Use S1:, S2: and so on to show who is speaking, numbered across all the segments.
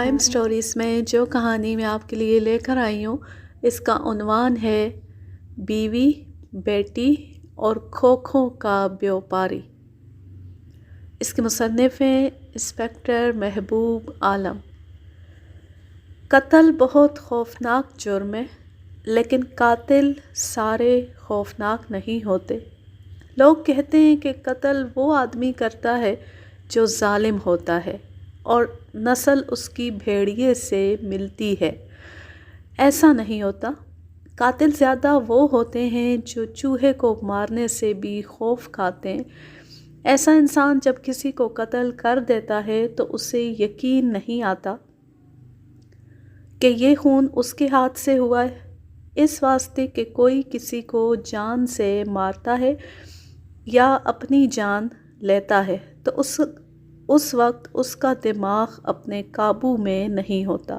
S1: Crime stories میں جو کہانی میں آپ کے لیے لے کر آئی ہوں اس کا عنوان ہے بیوی، بیٹی اور کھوکھوں کا بیوپاری۔ اس کے مصنف ہیں انسپکٹر محبوب عالم۔ قتل بہت خوفناک جرم ہے، لیکن قاتل سارے خوفناک نہیں ہوتے۔ لوگ کہتے ہیں کہ قتل وہ آدمی کرتا ہے جو ظالم ہوتا ہے اور نسل اس کی بھیڑیے سے ملتی ہے۔ ایسا نہیں ہوتا۔ قاتل زیادہ وہ ہوتے ہیں جو چوہے کو مارنے سے بھی خوف کھاتے ہیں۔ ایسا انسان جب کسی کو قتل کر دیتا ہے تو اسے یقین نہیں آتا کہ یہ خون اس کے ہاتھ سے ہوا ہے۔ اس واسطے کہ کوئی کسی کو جان سے مارتا ہے یا اپنی جان لیتا ہے تو اس وقت اس کا دماغ اپنے قابو میں نہیں ہوتا۔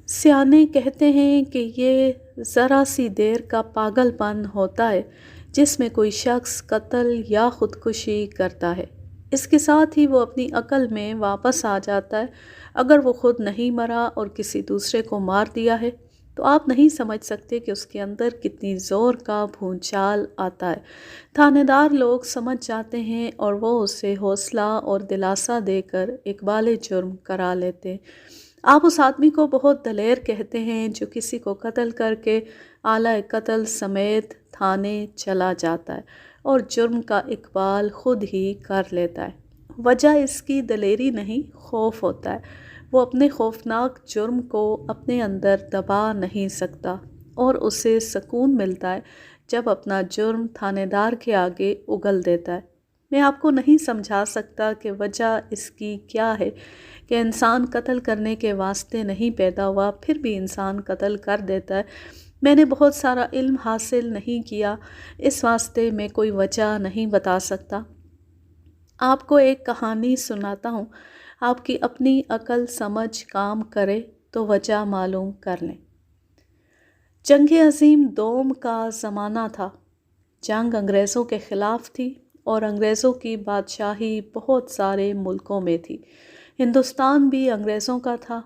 S1: سیانے کہتے ہیں کہ یہ ذرا سی دیر کا پاگل پن ہوتا ہے جس میں کوئی شخص قتل یا خودکشی کرتا ہے۔ اس کے ساتھ ہی وہ اپنی عقل میں واپس آ جاتا ہے۔ اگر وہ خود نہیں مرا اور کسی دوسرے کو مار دیا ہے تو آپ نہیں سمجھ سکتے کہ اس کے اندر کتنی زور کا بھونچال آتا ہے۔ تھانے دار لوگ سمجھ جاتے ہیں اور وہ اسے حوصلہ اور دلاسا دے کر اقبال جرم کرا لیتے ہیں۔ آپ اس آدمی کو بہت دلیر کہتے ہیں جو کسی کو قتل کر کے آلہ قتل سمیت تھانے چلا جاتا ہے اور جرم کا اقبال خود ہی کر لیتا ہے۔ وجہ اس کی دلیری نہیں، خوف ہوتا ہے۔ وہ اپنے خوفناک جرم کو اپنے اندر دبا نہیں سکتا اور اسے سکون ملتا ہے جب اپنا جرم تھانے دار کے آگے اگل دیتا ہے۔ میں آپ کو نہیں سمجھا سکتا کہ وجہ اس کی کیا ہے کہ انسان قتل کرنے کے واسطے نہیں پیدا ہوا، پھر بھی انسان قتل کر دیتا ہے۔ میں نے بہت سارا علم حاصل نہیں کیا، اس واسطے میں کوئی وجہ نہیں بتا سکتا۔ آپ کو ایک کہانی سناتا ہوں، آپ کی اپنی عقل سمجھ کام کرے تو وجہ معلوم کر لیں۔ جنگ عظیم دوم کا زمانہ تھا۔ جنگ انگریزوں کے خلاف تھی اور انگریزوں کی بادشاہی بہت سارے ملکوں میں تھی۔ ہندوستان بھی انگریزوں کا تھا۔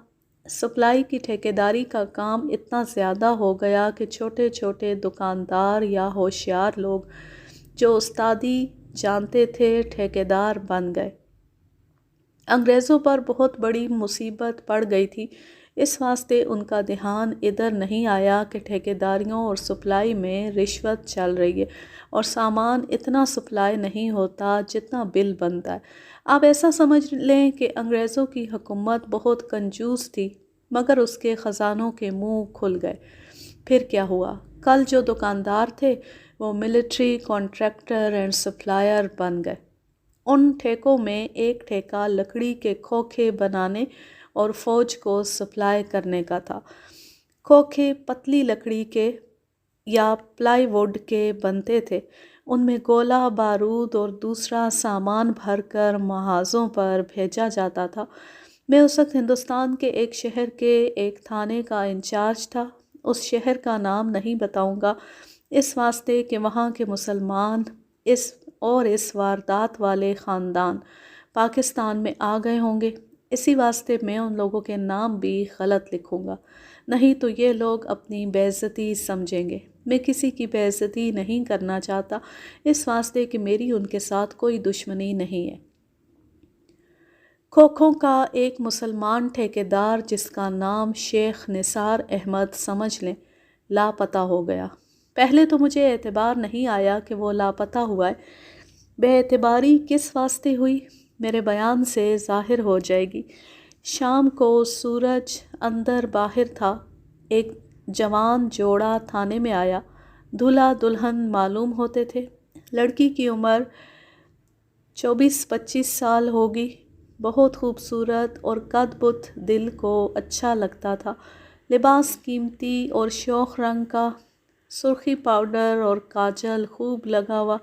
S1: سپلائی کی ٹھیکیداری کا کام اتنا زیادہ ہو گیا کہ چھوٹے چھوٹے دکاندار یا ہوشیار لوگ جو استادی جانتے تھے ٹھیکیدار بن گئے۔ انگریزوں پر بہت بڑی مصیبت پڑ گئی تھی، اس واسطے ان کا دھیان ادھر نہیں آیا کہ ٹھیکیداریوں اور سپلائی میں رشوت چل رہی ہے اور سامان اتنا سپلائی نہیں ہوتا جتنا بل بنتا ہے۔ آپ ایسا سمجھ لیں کہ انگریزوں کی حکومت بہت کنجوس تھی، مگر اس کے خزانوں کے منہ کھل گئے۔ پھر کیا ہوا؟ کل جو دکاندار تھے وہ ملٹری کانٹریکٹر اینڈ سپلائر بن گئے۔ ان ٹھیکوں میں ایک ٹھیکہ لکڑی کے کھوکھے بنانے اور فوج کو سپلائی کرنے کا تھا۔ کھوکھے پتلی لکڑی کے یا پلائی ووڈ کے بنتے تھے، ان میں گولہ بارود اور دوسرا سامان بھر کر محاذوں پر بھیجا جاتا تھا۔ میں اس وقت ہندوستان کے ایک شہر کے ایک تھانے کا انچارج تھا۔ اس شہر کا نام نہیں بتاؤں گا اس واسطے کہ وہاں کے مسلمان اس واردات والے خاندان پاکستان میں آ گئے ہوں گے، اسی واسطے میں ان لوگوں کے نام بھی غلط لکھوں گا، نہیں تو یہ لوگ اپنی بے عزتی سمجھیں گے۔ میں کسی کی بے عزتی نہیں کرنا چاہتا، اس واسطے کہ میری ان کے ساتھ کوئی دشمنی نہیں ہے۔ کھوکھوں کا ایک مسلمان ٹھیکیدار جس کا نام شیخ نثار احمد سمجھ لیں لاپتہ ہو گیا۔ پہلے تو مجھے اعتبار نہیں آیا کہ وہ لاپتہ ہوا ہے۔ بے اعتباری کس واسطے ہوئی میرے بیان سے ظاہر ہو جائے گی۔ شام کو سورج اندر باہر تھا، ایک جوان جوڑا تھانے میں آیا۔ دولہا دلہن معلوم ہوتے تھے۔ لڑکی کی عمر 24-25 سال ہوگی، بہت خوبصورت اور قد بت دل کو اچھا لگتا تھا۔ لباس قیمتی اور شوخ رنگ کا، سرخی پاؤڈر اور کاجل خوب لگا ہوا۔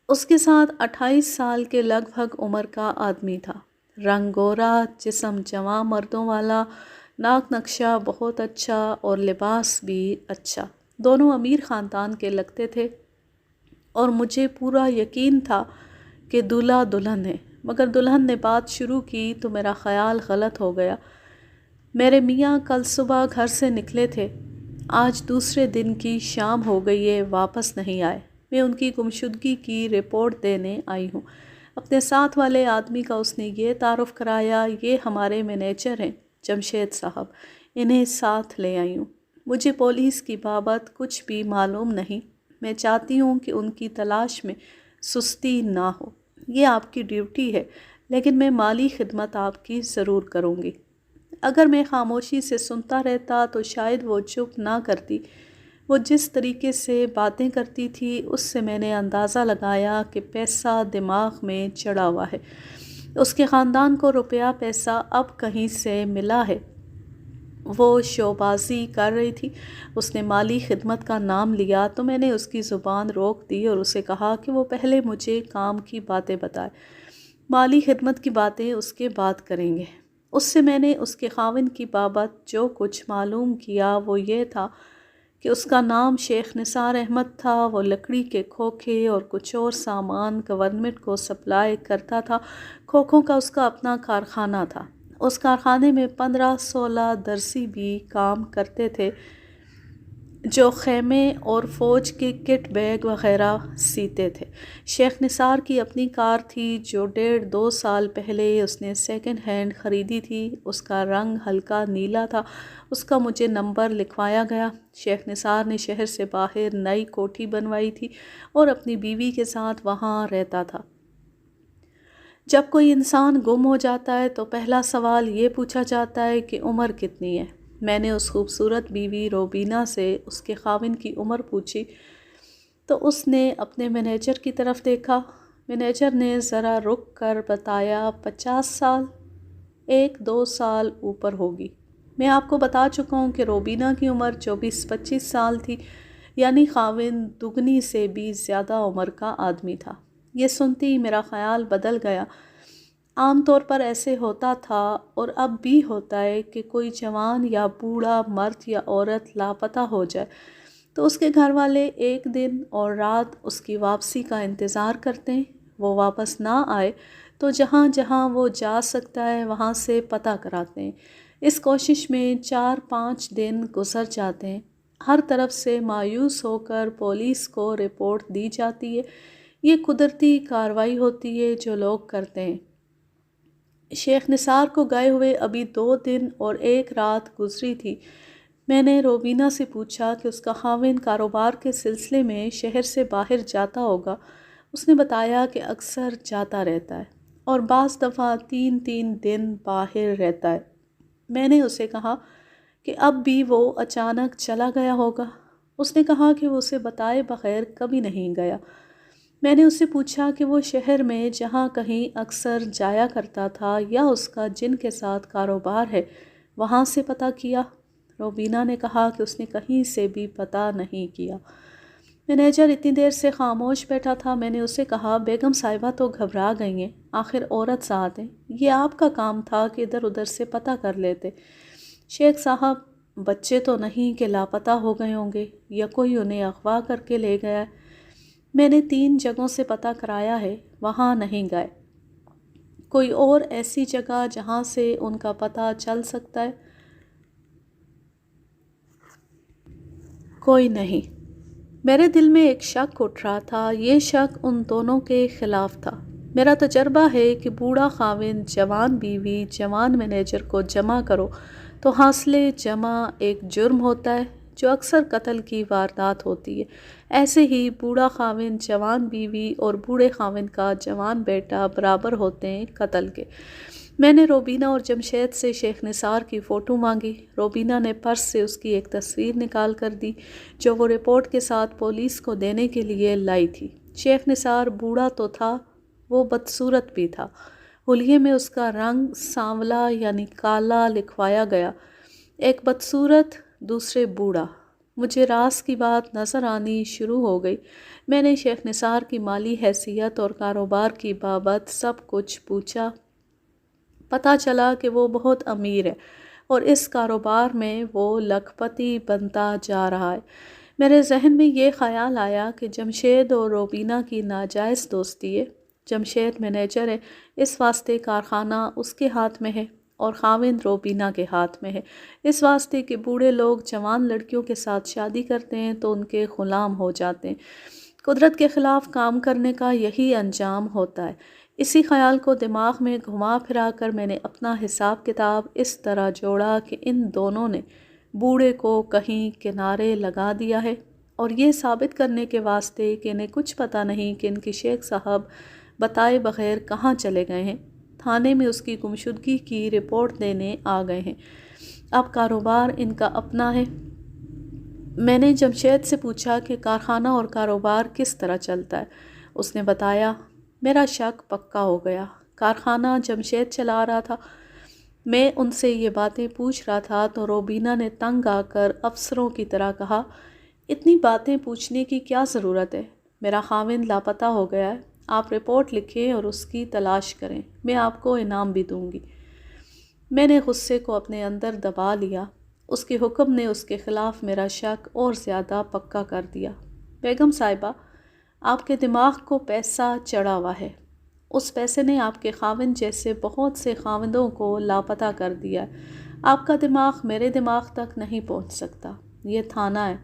S1: اس کے ساتھ 28 سال کے لگ بھگ عمر کا آدمی تھا، رنگ گورا، جسم جواں مردوں والا، ناک نقشہ بہت اچھا اور لباس بھی اچھا۔ دونوں امیر خاندان کے لگتے تھے اور مجھے پورا یقین تھا کہ دولہا دلہن ہے، مگر دلہن نے بات شروع کی تو میرا خیال غلط ہو گیا۔ میرے میاں کل صبح گھر سے نکلے تھے، آج دوسرے دن کی شام ہو گئی ہے، واپس نہیں آئے۔ میں ان کی گمشدگی کی رپورٹ دینے آئی ہوں۔ اپنے ساتھ والے آدمی کا اس نے یہ تعارف کرایا، یہ ہمارے مینیجر ہیں جمشید صاحب، انہیں ساتھ لے آئی ہوں۔ مجھے پولیس کی بابت کچھ بھی معلوم نہیں، میں چاہتی ہوں کہ ان کی تلاش میں سستی نہ ہو، یہ آپ کی ڈیوٹی ہے، لیکن میں مالی خدمت آپ کی ضرور کروں گی۔ اگر میں خاموشی سے سنتا رہتا تو شاید وہ چپ نہ کرتی۔ وہ جس طریقے سے باتیں کرتی تھی اس سے میں نے اندازہ لگایا کہ پیسہ دماغ میں چڑھا ہوا ہے، اس کے خاندان کو روپیہ پیسہ اب کہیں سے ملا ہے۔ وہ شو بازی کر رہی تھی۔ اس نے مالی خدمت کا نام لیا تو میں نے اس کی زبان روک دی اور اسے کہا کہ وہ پہلے مجھے کام کی باتیں بتائے، مالی خدمت کی باتیں اس کے بعد کریں گے۔ اس سے میں نے اس کے خاوند کی بابت جو کچھ معلوم کیا وہ یہ تھا کہ اس کا نام شیخ نثار احمد تھا، وہ لکڑی کے کھوکھے اور کچھ اور سامان گورنمنٹ کو سپلائی کرتا تھا۔ کھوکھوں کا اس کا اپنا کارخانہ تھا، اس کارخانے میں 15-16 درزی بھی کام کرتے تھے جو خیمے اور فوج کے کٹ بیگ وغیرہ سیتے تھے۔ شیخ نثار کی اپنی کار تھی جو 1.5-2 سال پہلے اس نے سیکنڈ ہینڈ خریدی تھی، اس کا رنگ ہلکا نیلا تھا، اس کا مجھے نمبر لکھوایا گیا۔ شیخ نثار نے شہر سے باہر نئی کوٹھی بنوائی تھی اور اپنی بیوی کے ساتھ وہاں رہتا تھا۔ جب کوئی انسان گم ہو جاتا ہے تو پہلا سوال یہ پوچھا جاتا ہے کہ عمر کتنی ہے۔ میں نے اس خوبصورت بیوی روبینہ سے اس کے خاوند کی عمر پوچھی تو اس نے اپنے مینیجر کی طرف دیکھا۔ مینیجر نے ذرا رک کر بتایا 50 سال، 1-2 سال اوپر ہوگی۔ میں آپ کو بتا چکا ہوں کہ روبینہ کی عمر 24-25 سال تھی، یعنی خاوند دگنی سے بھی زیادہ عمر کا آدمی تھا۔ یہ سنتی ہی میرا خیال بدل گیا۔ عام طور پر ایسے ہوتا تھا اور اب بھی ہوتا ہے کہ کوئی جوان یا بوڑھا مرد یا عورت لاپتہ ہو جائے تو اس کے گھر والے ایک دن اور رات اس کی واپسی کا انتظار کرتے ہیں۔ وہ واپس نہ آئے تو جہاں جہاں وہ جا سکتا ہے وہاں سے پتہ کراتے ہیں۔ اس کوشش میں 4-5 دن گزر جاتے ہیں۔ ہر طرف سے مایوس ہو کر پولیس کو رپورٹ دی جاتی ہے۔ یہ قدرتی کارروائی ہوتی ہے جو لوگ کرتے ہیں۔ شیخ نثار کو گئے ہوئے ابھی 2 دن اور 1 رات گزری تھی۔ میں نے روبینہ سے پوچھا کہ اس کا خاوند کاروبار کے سلسلے میں شہر سے باہر جاتا ہوگا۔ اس نے بتایا کہ اکثر جاتا رہتا ہے اور بعض دفعہ 3 دن باہر رہتا ہے۔ میں نے اسے کہا کہ اب بھی وہ اچانک چلا گیا ہوگا۔ اس نے کہا کہ وہ اسے بتائے بغیر کبھی نہیں گیا۔ میں نے اس سے پوچھا کہ وہ شہر میں جہاں کہیں اکثر جایا کرتا تھا یا اس کا جن کے ساتھ کاروبار ہے وہاں سے پتہ کیا۔ روبینہ نے کہا کہ اس نے کہیں سے بھی پتہ نہیں کیا۔ مینیجر اتنی دیر سے خاموش بیٹھا تھا۔ میں نے اسے کہا بیگم صاحبہ تو گھبرا گئی ہیں، آخر عورت ساتھ ہیں، یہ آپ کا کام تھا کہ ادھر ادھر سے پتہ کر لیتے۔ شیخ صاحب بچے تو نہیں کہ لاپتہ ہو گئے ہوں گے یا کوئی انہیں اغوا کر کے لے گیا ہے؟ میں نے 3 جگہوں سے پتہ کرایا ہے، وہاں نہیں گئے۔ کوئی اور ایسی جگہ جہاں سے ان کا پتہ چل سکتا ہے؟ کوئی نہیں۔ میرے دل میں ایک شک اٹھ رہا تھا، یہ شک ان دونوں کے خلاف تھا۔ میرا تجربہ ہے کہ بوڑھا خاوند، جوان بیوی، جوان مینیجر کو جمع کرو تو حاصلِ جمع ایک جرم ہوتا ہے جو اکثر قتل کی واردات ہوتی ہے۔ ایسے ہی بوڑھا خاوند، جوان بیوی اور بوڑھے خاوند کا جوان بیٹا برابر ہوتے ہیں قتل کے۔ میں نے روبینہ اور جمشید سے شیخ نثار کی فوٹو مانگی۔ روبینہ نے پرس سے اس کی ایک تصویر نکال کر دی جو وہ رپورٹ کے ساتھ پولیس کو دینے کے لیے لائی تھی۔ شیخ نثار بوڑھا تو تھا، وہ بدصورت بھی تھا۔ حلیے میں اس کا رنگ سانولا یعنی کالا لکھوایا گیا، ایک بدصورت دوسرے بوڑھا۔ مجھے راز کی بات نظر آنی شروع ہو گئی۔ میں نے شیخ نثار کی مالی حیثیت اور کاروبار کی بابت سب کچھ پوچھا۔ پتہ چلا کہ وہ بہت امیر ہے اور اس کاروبار میں وہ لکھ پتی بنتا جا رہا ہے۔ میرے ذہن میں یہ خیال آیا کہ جمشید اور روبینہ کی ناجائز دوستی ہے۔ جمشید مینیجر ہے، اس واسطے کارخانہ اس کے ہاتھ میں ہے اور خاوند روبینہ کے ہاتھ میں ہے، اس واسطے کہ بوڑھے لوگ جوان لڑکیوں کے ساتھ شادی کرتے ہیں تو ان کے غلام ہو جاتے ہیں۔ قدرت کے خلاف کام کرنے کا یہی انجام ہوتا ہے۔ اسی خیال کو دماغ میں گھما پھرا کر میں نے اپنا حساب کتاب اس طرح جوڑا کہ ان دونوں نے بوڑھے کو کہیں کنارے لگا دیا ہے، اور یہ ثابت کرنے کے واسطے کہ انہیں کچھ پتہ نہیں کہ ان کے شیخ صاحب بتائے بغیر کہاں چلے گئے ہیں، تھانے میں اس کی گمشدگی کی رپورٹ دینے آ گئے ہیں۔ اب کاروبار ان کا اپنا ہے۔ میں نے جمشید سے پوچھا کہ کارخانہ اور کاروبار کس طرح چلتا ہے۔ اس نے بتایا۔ میرا شک پکا ہو گیا۔ کارخانہ جمشید چلا رہا تھا۔ میں ان سے یہ باتیں پوچھ رہا تھا تو روبینہ نے تنگ آ کر افسروں کی طرح کہا، اتنی باتیں پوچھنے کی کیا ضرورت ہے؟ میرا خاوند لاپتہ ہو گیا ہے، آپ رپورٹ لکھیں اور اس کی تلاش کریں، میں آپ کو انعام بھی دوں گی۔ میں نے غصے کو اپنے اندر دبا لیا۔ اس کے حکم نے اس کے خلاف میرا شک اور زیادہ پکا کر دیا۔ بیگم صاحبہ، آپ کے دماغ کو پیسہ چڑھا ہوا ہے۔ اس پیسے نے آپ کے خاوند جیسے بہت سے خاوندوں کو لاپتہ کر دیا ہے۔ آپ کا دماغ میرے دماغ تک نہیں پہنچ سکتا۔ یہ تھانہ ہے،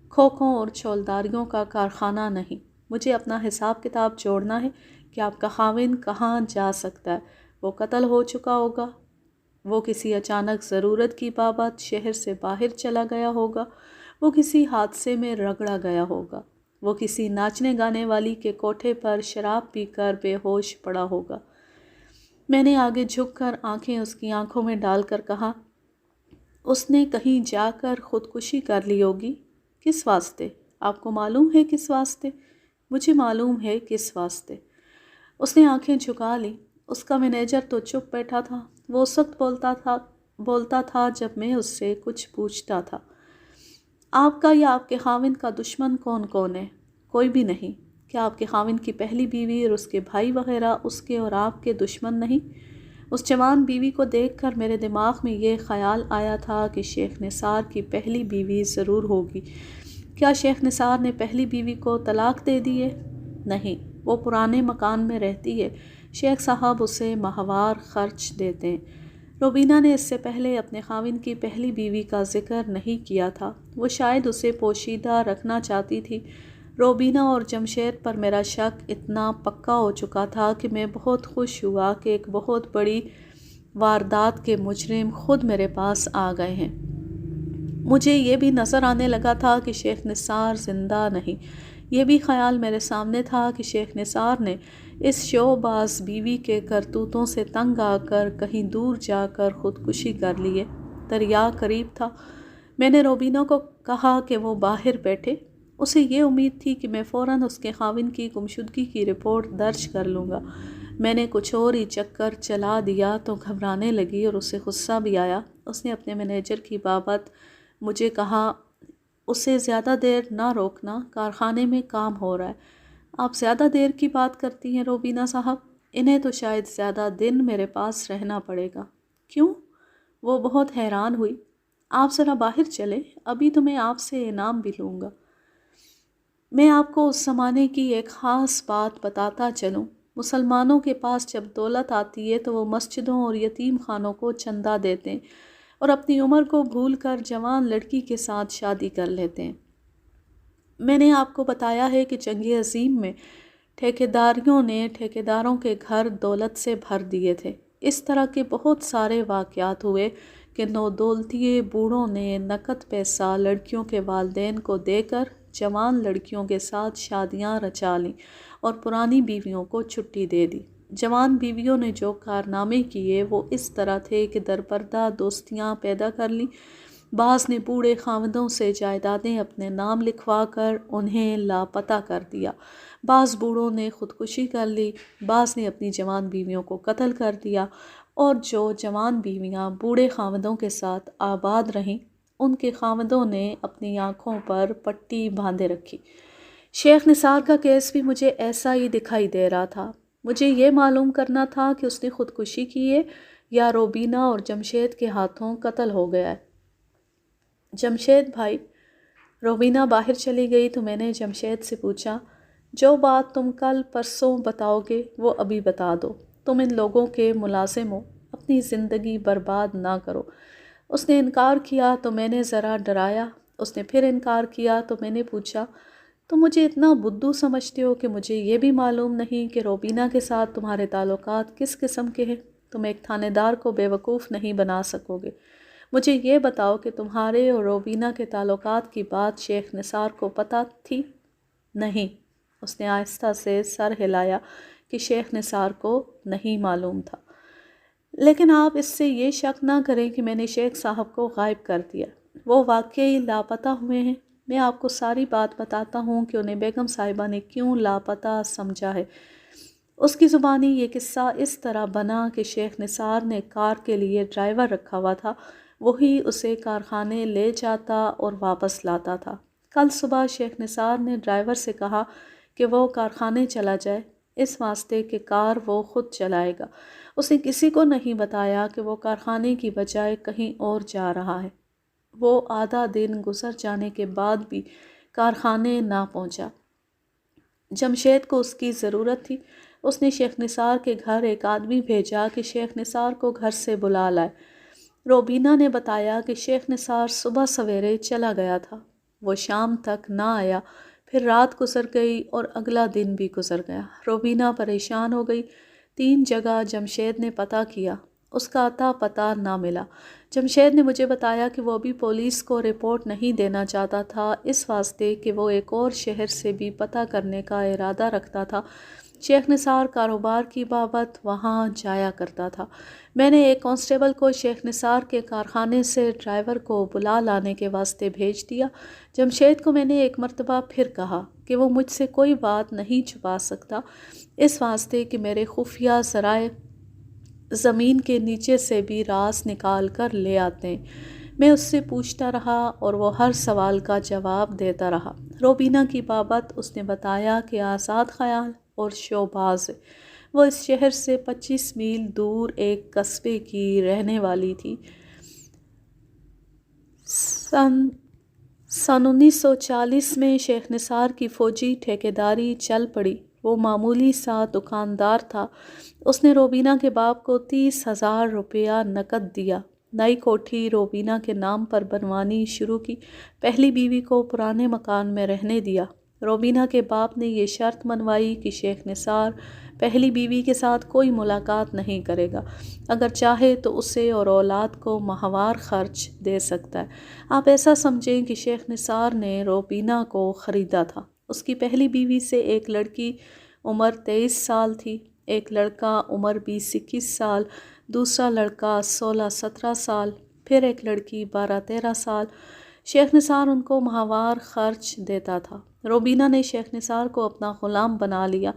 S1: کھوکھوں اور چھولداریوں کا کارخانہ نہیں۔ مجھے اپنا حساب کتاب جوڑنا ہے کہ آپ کا خاوند کہاں جا سکتا ہے۔ وہ قتل ہو چکا ہوگا، وہ کسی اچانک ضرورت کی بابت شہر سے باہر چلا گیا ہوگا، وہ کسی حادثے میں رگڑا گیا ہوگا، وہ کسی ناچنے گانے والی کے کوٹھے پر شراب پی کر بے ہوش پڑا ہوگا۔ میں نے آگے جھک کر آنکھیں اس کی آنکھوں میں ڈال کر کہا، اس نے کہیں جا کر خودکشی کر لی ہوگی۔ کس واسطے؟ آپ کو معلوم ہے کس واسطے؟ مجھے معلوم ہے کس واسطے۔ اس نے آنکھیں جھکا لی۔ اس کا مینیجر تو چپ بیٹھا تھا۔ وہ اس وقت بولتا تھا جب میں اس سے کچھ پوچھتا تھا۔ آپ کا یا آپ کے خاوند کا دشمن کون کون ہے؟ کوئی بھی نہیں۔ کیا آپ کے خاوند کی پہلی بیوی اور اس کے بھائی وغیرہ اس کے اور آپ کے دشمن نہیں؟ اس جوان بیوی کو دیکھ کر میرے دماغ میں یہ خیال آیا تھا کہ شیخ نثار کی پہلی بیوی ضرور ہوگی۔ کیا شیخ نثار نے پہلی بیوی کو طلاق دے دی ہے؟ نہیں، وہ پرانے مکان میں رہتی ہے۔ شیخ صاحب اسے ماہوار خرچ دیتے ہیں۔ روبینہ نے اس سے پہلے اپنے خاوند کی پہلی بیوی کا ذکر نہیں کیا تھا۔ وہ شاید اسے پوشیدہ رکھنا چاہتی تھی۔ روبینہ اور جمشید پر میرا شک اتنا پکا ہو چکا تھا کہ میں بہت خوش ہوا کہ ایک بہت بڑی واردات کے مجرم خود میرے پاس آ گئے ہیں۔ مجھے یہ بھی نظر آنے لگا تھا کہ شیخ نثار زندہ نہیں۔ یہ بھی خیال میرے سامنے تھا کہ شیخ نثار نے اس شو باز بیوی کے کرتوتوں سے تنگ آ کر کہیں دور جا کر خودکشی کر لی ہے۔ دریا قریب تھا۔ میں نے روبینہ کو کہا کہ وہ باہر بیٹھے۔ اسے یہ امید تھی کہ میں فوراً اس کے خاوند کی گمشدگی کی رپورٹ درج کر لوں گا۔ میں نے کچھ اور ہی چکر چلا دیا تو گھبرانے لگی اور اسے غصہ بھی آیا۔ اس نے اپنے مینیجر کی بابت مجھے کہا، اسے زیادہ دیر نہ روکنا، کارخانے میں کام ہو رہا ہے۔ آپ زیادہ دیر کی بات کرتی ہیں روبینہ صاحب، انہیں تو شاید زیادہ دن میرے پاس رہنا پڑے گا۔ کیوں؟ وہ بہت حیران ہوئی۔ آپ ذرا باہر چلیں، ابھی تو میں آپ سے انعام بھی لوں گا۔ میں آپ کو اس زمانے کی ایک خاص بات بتاتا چلوں۔ مسلمانوں کے پاس جب دولت آتی ہے تو وہ مسجدوں اور یتیم خانوں کو چندہ دیتے ہیں اور اپنی عمر کو بھول کر جوان لڑکی کے ساتھ شادی کر لیتے ہیں۔ میں نے آپ کو بتایا ہے کہ جنگ عظیم میں ٹھیکیداروں نے ٹھیکیداروں کے گھر دولت سے بھر دیے تھے۔ اس طرح کے بہت سارے واقعات ہوئے کہ نودولتیے بوڑھوں نے نقد پیسہ لڑکیوں کے والدین کو دے کر جوان لڑکیوں کے ساتھ شادیاں رچا لیں اور پرانی بیویوں کو چھٹی دے دی۔ جوان بیویوں نے جو کارنامے کیے وہ اس طرح تھے کہ درپردہ دوستیاں پیدا کر لیں۔ بعض نے بوڑھے خاوندوں سے جائیدادیں اپنے نام لکھوا کر انہیں لاپتہ کر دیا، بعض بوڑھوں نے خودکشی کر لی، بعض نے اپنی جوان بیویوں کو قتل کر دیا، اور جو جوان بیویاں بوڑھے خاوندوں کے ساتھ آباد رہیں ان کے خاوندوں نے اپنی آنکھوں پر پٹی باندھے رکھی۔ شیخ نثار کا کیس بھی مجھے ایسا ہی دکھائی دے رہا تھا۔ مجھے یہ معلوم کرنا تھا کہ اس نے خودکشی کی ہے یا روبینہ اور جمشید کے ہاتھوں قتل ہو گیا ہے۔ جمشید بھائی، روبینہ باہر چلی گئی تو میں نے جمشید سے پوچھا، جو بات تم کل پرسوں بتاؤ گے وہ ابھی بتا دو۔ تم ان لوگوں کے ملازم ہو، اپنی زندگی برباد نہ کرو۔ اس نے انکار کیا تو میں نے ذرا ڈرایا۔ اس نے پھر انکار کیا تو میں نے پوچھا، تم مجھے اتنا بدھو سمجھتے ہو کہ مجھے یہ بھی معلوم نہیں کہ روبینہ کے ساتھ تمہارے تعلقات کس قسم کے ہیں؟ تم ایک تھانے دار کو بیوقوف نہیں بنا سکو گے۔ مجھے یہ بتاؤ کہ تمہارے اور روبینہ کے تعلقات کی بات شیخ نثار کو پتہ تھی؟ نہیں۔ اس نے آہستہ سے سر ہلایا کہ شیخ نثار کو نہیں معلوم تھا۔ لیکن آپ اس سے یہ شک نہ کریں کہ میں نے شیخ صاحب کو غائب کر دیا۔ وہ واقعی لاپتہ ہوئے ہیں۔ میں آپ کو ساری بات بتاتا ہوں کہ انہیں بیگم صاحبہ نے کیوں لاپتہ سمجھا ہے۔ اس کی زبانی یہ قصہ اس طرح بنا کہ شیخ نثار نے کار کے لیے ڈرائیور رکھا ہوا تھا، وہی اسے کارخانے لے جاتا اور واپس لاتا تھا۔ کل صبح شیخ نثار نے ڈرائیور سے کہا کہ وہ کارخانے چلا جائے، اس واسطے کہ کار وہ خود چلائے گا۔ اس نے کسی کو نہیں بتایا کہ وہ کارخانے کی بجائے کہیں اور جا رہا ہے۔ وہ آدھا دن گزر جانے کے بعد بھی کارخانے نہ پہنچا۔ جمشید کو اس کی ضرورت تھی۔ اس نے شیخ نثار کے گھر ایک آدمی بھیجا کہ شیخ نثار کو گھر سے بلا لائے۔ روبینہ نے بتایا کہ شیخ نثار صبح سویرے چلا گیا تھا۔ وہ شام تک نہ آیا، پھر رات گزر گئی اور اگلا دن بھی گزر گیا۔ روبینہ پریشان ہو گئی۔ 3 جگہ جمشید نے پتہ کیا، اس کا اتا پتہ نہ ملا۔ جمشید نے مجھے بتایا کہ وہ ابھی پولیس کو رپورٹ نہیں دینا چاہتا تھا، اس واسطے کہ وہ ایک اور شہر سے بھی پتہ کرنے کا ارادہ رکھتا تھا۔ شیخ نثار کاروبار کی بابت وہاں جایا کرتا تھا۔ میں نے ایک کانسٹیبل کو شیخ نثار کے کارخانے سے ڈرائیور کو بلا لانے کے واسطے بھیج دیا۔ جمشید کو میں نے ایک مرتبہ پھر کہا کہ وہ مجھ سے کوئی بات نہیں چھپا سکتا، اس واسطے کہ میرے خفیہ ذرائع زمین کے نیچے سے بھی راز نکال کر لے آتے ہیں۔ میں اس سے پوچھتا رہا اور وہ ہر سوال کا جواب دیتا رہا۔ روبینہ کی بابت اس نے بتایا کہ آزاد خیال اور شوباز ہے۔ وہ اس شہر سے 25 میل دور ایک قصبے کی رہنے والی تھی۔ سن 1940 میں شیخ نثار کی فوجی ٹھیکیداری چل پڑی۔ وہ معمولی سا دکاندار تھا۔ اس نے روبینہ کے باپ کو 30,000 روپیہ نقد دیا۔ نئی کوٹھی روبینہ کے نام پر بنوانی شروع کی۔ پہلی بیوی کو پرانے مکان میں رہنے دیا۔ روبینہ کے باپ نے یہ شرط منوائی کہ شیخ نثار پہلی بیوی کے ساتھ کوئی ملاقات نہیں کرے گا، اگر چاہے تو اسے اور اولاد کو ماہوار خرچ دے سکتا ہے۔ آپ ایسا سمجھیں کہ شیخ نثار نے روبینہ کو خریدا تھا۔ اس کی پہلی بیوی سے ایک لڑکی عمر 23 سال تھی، ایک لڑکا عمر 20-21 سال، دوسرا لڑکا 16-17 سال، پھر ایک لڑکی 12-13 سال۔ شیخ نثار ان کو ماہوار خرچ دیتا تھا۔ روبینہ نے شیخ نثار کو اپنا غلام بنا لیا۔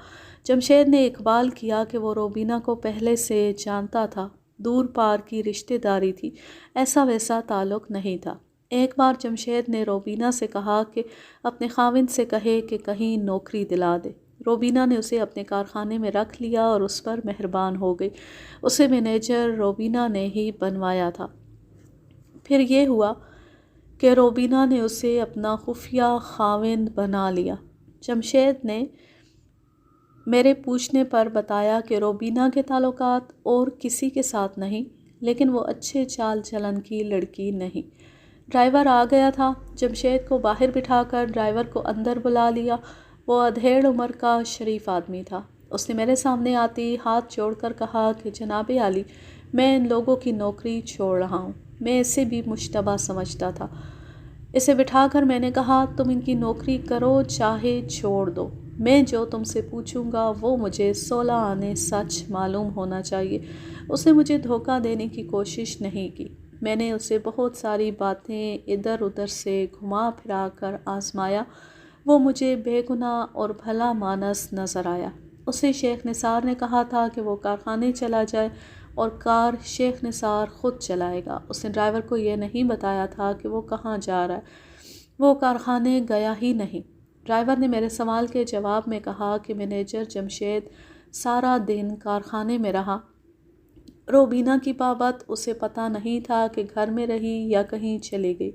S1: جمشید نے اقبال کیا کہ وہ روبینہ کو پہلے سے جانتا تھا، دور پار کی رشتہ داری تھی، ایسا ویسا تعلق نہیں تھا۔ ایک بار جمشید نے روبینہ سے کہا کہ اپنے خاوند سے کہے کہ کہیں نوکری دلا دے۔ روبینہ نے اسے اپنے کارخانے میں رکھ لیا اور اس پر مہربان ہو گئی۔ اسے مینیجر روبینہ نے ہی بنوایا تھا۔ پھر یہ ہوا کہ روبینہ نے اسے اپنا خفیہ خاوند بنا لیا۔ جمشید نے میرے پوچھنے پر بتایا کہ روبینہ کے تعلقات اور کسی کے ساتھ نہیں، لیکن وہ اچھے چال چلن کی لڑکی نہیں۔ ڈرائیور آ گیا تھا۔ جمشید کو باہر بٹھا کر ڈرائیور کو اندر بلا لیا۔ وہ ادھیڑ عمر کا شریف آدمی تھا۔ اس نے میرے سامنے آتی ہاتھ جوڑ کر کہا کہ جناب عالی، میں ان لوگوں کی نوکری چھوڑ رہا ہوں۔ میں اسے بھی مشتبہ سمجھتا تھا۔ اسے بٹھا کر میں نے کہا، تم ان کی نوکری کرو چاہے چھوڑ دو، میں جو تم سے پوچھوں گا وہ مجھے 16 آنے سچ معلوم ہونا چاہیے۔ اس نے مجھے دھوکہ دینے کی کوشش نہیں کی۔ میں نے اسے بہت ساری باتیں ادھر ادھر سے گھما پھرا کر آزمایا۔ وہ مجھے بے گناہ اور بھلا مانس نظر آیا۔ اسے شیخ نثار نے کہا تھا کہ وہ کارخانے چلا جائے اور کار شیخ نثار خود چلائے گا۔ اس نے ڈرائیور کو یہ نہیں بتایا تھا کہ وہ کہاں جا رہا ہے۔ وہ کارخانے گیا ہی نہیں۔ ڈرائیور نے میرے سوال کے جواب میں کہا کہ مینیجر جمشید سارا دن کارخانے میں رہا۔ روبینہ کی بابت اسے پتہ نہیں تھا کہ گھر میں رہی یا کہیں چلی گئی۔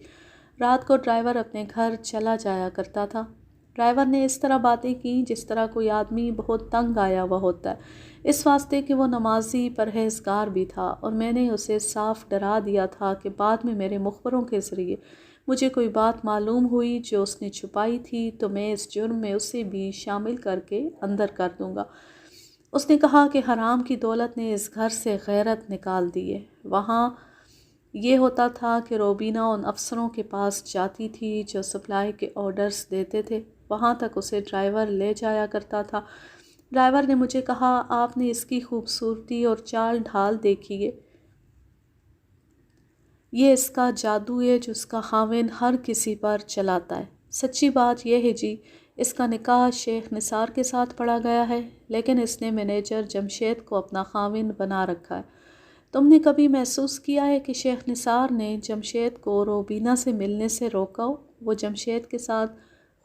S1: رات کو ڈرائیور اپنے گھر چلا جایا کرتا تھا۔ ڈرائیور نے اس طرح باتیں کیں جس طرح کوئی آدمی بہت تنگ آیا ہوا ہوتا ہے، اس واسطے کہ وہ نمازی پرہیزگار بھی تھا، اور میں نے اسے صاف ڈرا دیا تھا کہ بعد میں میرے مخبروں کے ذریعے مجھے کوئی بات معلوم ہوئی جو اس نے چھپائی تھی تو میں اس جرم میں اسے بھی شامل کر کے اندر کر دوں گا۔ اس نے کہا کہ حرام کی دولت نے اس گھر سے غیرت نکال دی ہے۔ وہاں یہ ہوتا تھا کہ روبینہ ان افسروں کے پاس جاتی تھی جو سپلائی کے آرڈرز دیتے تھے، وہاں تک اسے ڈرائیور لے جایا کرتا تھا۔ ڈرائیور نے مجھے کہا، آپ نے اس کی خوبصورتی اور چال ڈھال دیکھی ہے، یہ اس کا جادو ہے جو اس کا خاوند ہر کسی پر چلاتا ہے۔ سچی بات یہ ہے جی، اس کا نکاح شیخ نثار کے ساتھ پڑا گیا ہے، لیکن اس نے مینیجر جمشید کو اپنا خاوند بنا رکھا ہے۔ تم نے کبھی محسوس کیا ہے کہ شیخ نثار نے جمشید کو روبینہ سے ملنے سے روکا ہو؟ وہ جمشید کے ساتھ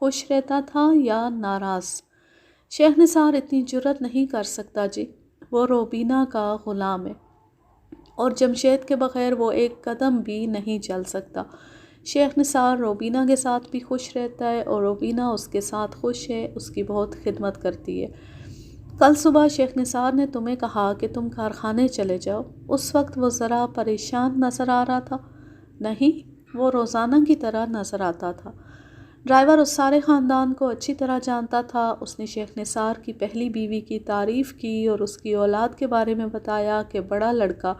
S1: خوش رہتا تھا یا ناراض؟ شیخ نثار اتنی جرأت نہیں کر سکتا جی، وہ روبینہ کا غلام ہے، اور جمشید کے بغیر وہ ایک قدم بھی نہیں چل سکتا۔ شیخ نثار روبینہ کے ساتھ بھی خوش رہتا ہے، اور روبینہ اس کے ساتھ خوش ہے، اس کی بہت خدمت کرتی ہے۔ کل صبح شیخ نثار نے تمہیں کہا کہ تم کارخانے چلے جاؤ، اس وقت وہ ذرا پریشان نظر آ رہا تھا؟ نہیں، وہ روزانہ کی طرح نظر آتا تھا۔ ڈرائیور اس سارے خاندان کو اچھی طرح جانتا تھا۔ اس نے شیخ نثار کی پہلی بیوی کی تعریف کی اور اس کی اولاد کے بارے میں بتایا کہ بڑا لڑکا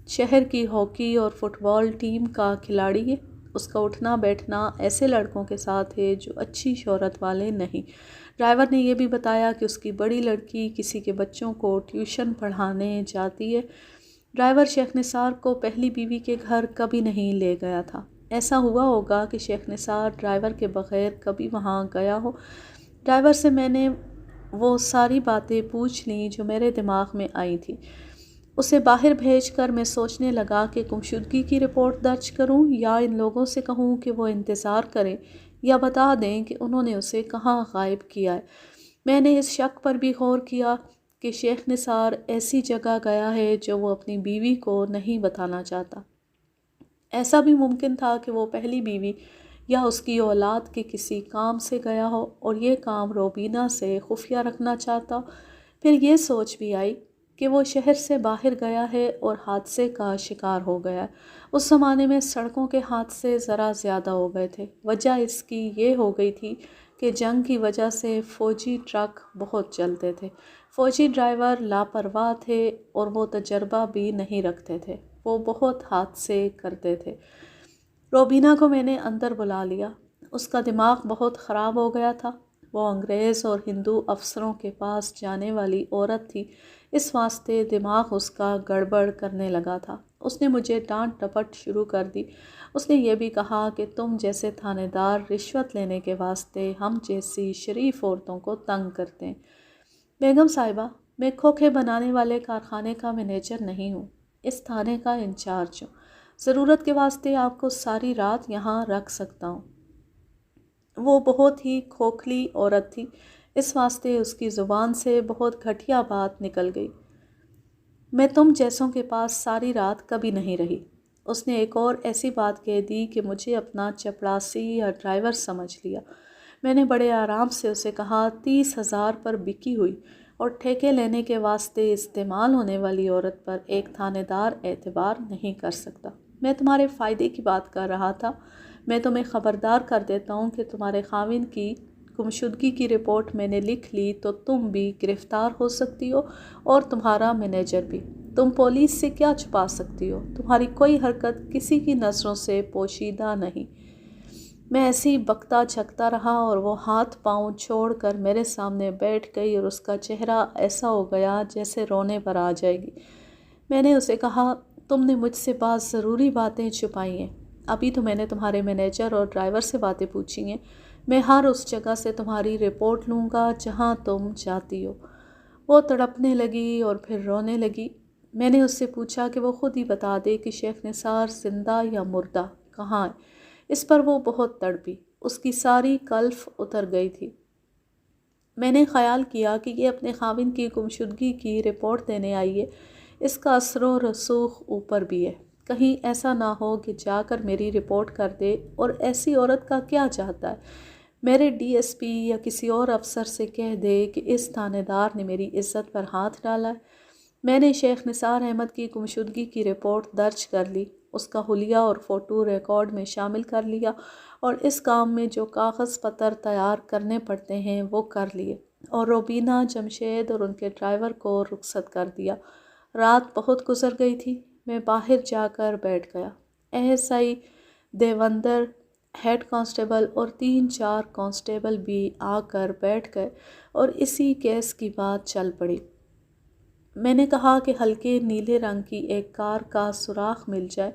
S1: شہر کی ہاکی اور فٹ بال ٹیم کا کھلاڑی ہے، اس کا اٹھنا بیٹھنا ایسے لڑکوں کے ساتھ ہے جو اچھی شہرت والے نہیں۔ ڈرائیور نے یہ بھی بتایا کہ اس کی بڑی لڑکی کسی کے بچوں کو ٹیوشن پڑھانے جاتی ہے۔ ڈرائیور شیخ نثار کو پہلی بیوی کے گھر کبھی نہیں لے گیا تھا۔ ایسا ہوا ہوگا کہ شیخ نثار ڈرائیور کے بغیر کبھی وہاں گیا ہو۔ ڈرائیور سے میں نے وہ ساری باتیں پوچھ لیں جو میرے دماغ میں آئی تھیں۔ اسے باہر بھیج کر میں سوچنے لگا کہ گمشدگی کی رپورٹ درج کروں یا ان لوگوں سے کہوں کہ وہ انتظار کریں یا بتا دیں کہ انہوں نے اسے کہاں غائب کیا ہے۔ میں نے اس شک پر بھی غور کیا کہ شیخ نثار ایسی جگہ گیا ہے جو وہ اپنی بیوی کو نہیں بتانا چاہتا۔ ایسا بھی ممکن تھا کہ وہ پہلی بیوی یا اس کی اولاد کے کسی کام سے گیا ہو اور یہ کام روبینہ سے خفیہ رکھنا چاہتا۔ پھر یہ سوچ بھی آئی کہ وہ شہر سے باہر گیا ہے اور حادثے کا شکار ہو گیا ہے۔ اس زمانے میں سڑکوں کے حادثے ذرا زیادہ ہو گئے تھے۔ وجہ اس کی یہ ہو گئی تھی کہ جنگ کی وجہ سے فوجی ٹرک بہت چلتے تھے، فوجی ڈرائیور لاپرواہ تھے اور وہ تجربہ بھی نہیں رکھتے تھے، وہ بہت حادثے کرتے تھے۔ روبینہ کو میں نے اندر بلا لیا۔ اس کا دماغ بہت خراب ہو گیا تھا۔ وہ انگریز اور ہندو افسروں کے پاس جانے والی عورت تھی، اس واسطے دماغ اس کا گڑبڑ کرنے لگا تھا۔ اس نے مجھے ڈانٹ ڈپٹ شروع کر دی۔ اس نے یہ بھی کہا کہ تم جیسے تھانے دار رشوت لینے کے واسطے ہم جیسی شریف عورتوں کو تنگ کرتے ہیں۔ بیگم صاحبہ، میں کھوکھے بنانے والے کارخانے کا مینیجر نہیں ہوں، اس تھانے کا انچارج ہوں۔ ضرورت کے واسطے آپ کو ساری رات یہاں رکھ سکتا ہوں۔ وہ بہت ہی کھوکھلی عورت تھی، اس واسطے اس کی زبان سے بہت گھٹیا بات نکل گئی۔ میں تم جیسوں کے پاس ساری رات کبھی نہیں رہی۔ اس نے ایک اور ایسی بات کہہ دی کہ مجھے اپنا چپڑاسی یا ڈرائیور سمجھ لیا۔ میں نے بڑے آرام سے اسے کہا، 30,000 پر بکی ہوئی اور ٹھیکے لینے کے واسطے استعمال ہونے والی عورت پر ایک تھانے دار اعتبار نہیں کر سکتا۔ میں تمہارے فائدے کی بات کر رہا تھا۔ میں تمہیں خبردار کر دیتا ہوں کہ تمہارے خاوند کی گمشدگی کی رپورٹ میں نے لکھ لی تو تم بھی گرفتار ہو سکتی ہو اور تمہارا مینیجر بھی۔ تم پولیس سے کیا چھپا سکتی ہو؟ تمہاری کوئی حرکت کسی کی نظروں سے پوشیدہ نہیں۔ میں ایسے ہی بکتا جھکتا رہا اور وہ ہاتھ پاؤں چھوڑ کر میرے سامنے بیٹھ گئی اور اس کا چہرہ ایسا ہو گیا جیسے رونے پر آ جائے گی۔ میں نے اسے کہا، تم نے مجھ سے بعض ضروری باتیں چھپائی ہیں۔ ابھی تو میں نے تمہارے مینیجر اور ڈرائیور سے باتیں پوچھی ہیں۔ میں ہر اس جگہ سے تمہاری رپورٹ لوں گا جہاں تم جاتی ہو۔ وہ تڑپنے لگی اور پھر رونے لگی۔ میں نے اس سے پوچھا کہ وہ خود ہی بتا دے کہ شیخ نثار زندہ یا مردہ کہاں ہے۔ اس پر وہ بہت تڑپی، اس کی ساری کلف اتر گئی تھی۔ میں نے خیال کیا کہ یہ اپنے خاوند کی گمشدگی کی رپورٹ دینے آئی ہے، اس کا اثر و رسوخ اوپر بھی ہے، کہیں ایسا نہ ہو کہ جا کر میری رپورٹ کر دے۔ اور ایسی عورت کا کیا چاہتا ہے؟ میرے ڈی ایس پی یا کسی اور افسر سے کہہ دے کہ اس تھانے دار نے میری عزت پر ہاتھ ڈالا ہے۔ میں نے شیخ نثار احمد کی گمشدگی کی رپورٹ درج کر لی، اس کا حلیہ اور فوٹو ریکارڈ میں شامل کر لیا، اور اس کام میں جو کاغذ پتر تیار کرنے پڑتے ہیں وہ کر لیے، اور روبینہ، جمشید اور ان کے ڈرائیور کو رخصت کر دیا۔ رات بہت گزر گئی تھی، میں باہر جا کر بیٹھ گیا۔ ایس آئی دیوندر، ہیڈ کانسٹیبل اور 3-4 کانسٹیبل بھی آ کر بیٹھ گئے اور اسی کیس کی بات چل پڑی۔ میں نے کہا کہ ہلکے نیلے رنگ کی ایک کار کا سراغ مل جائے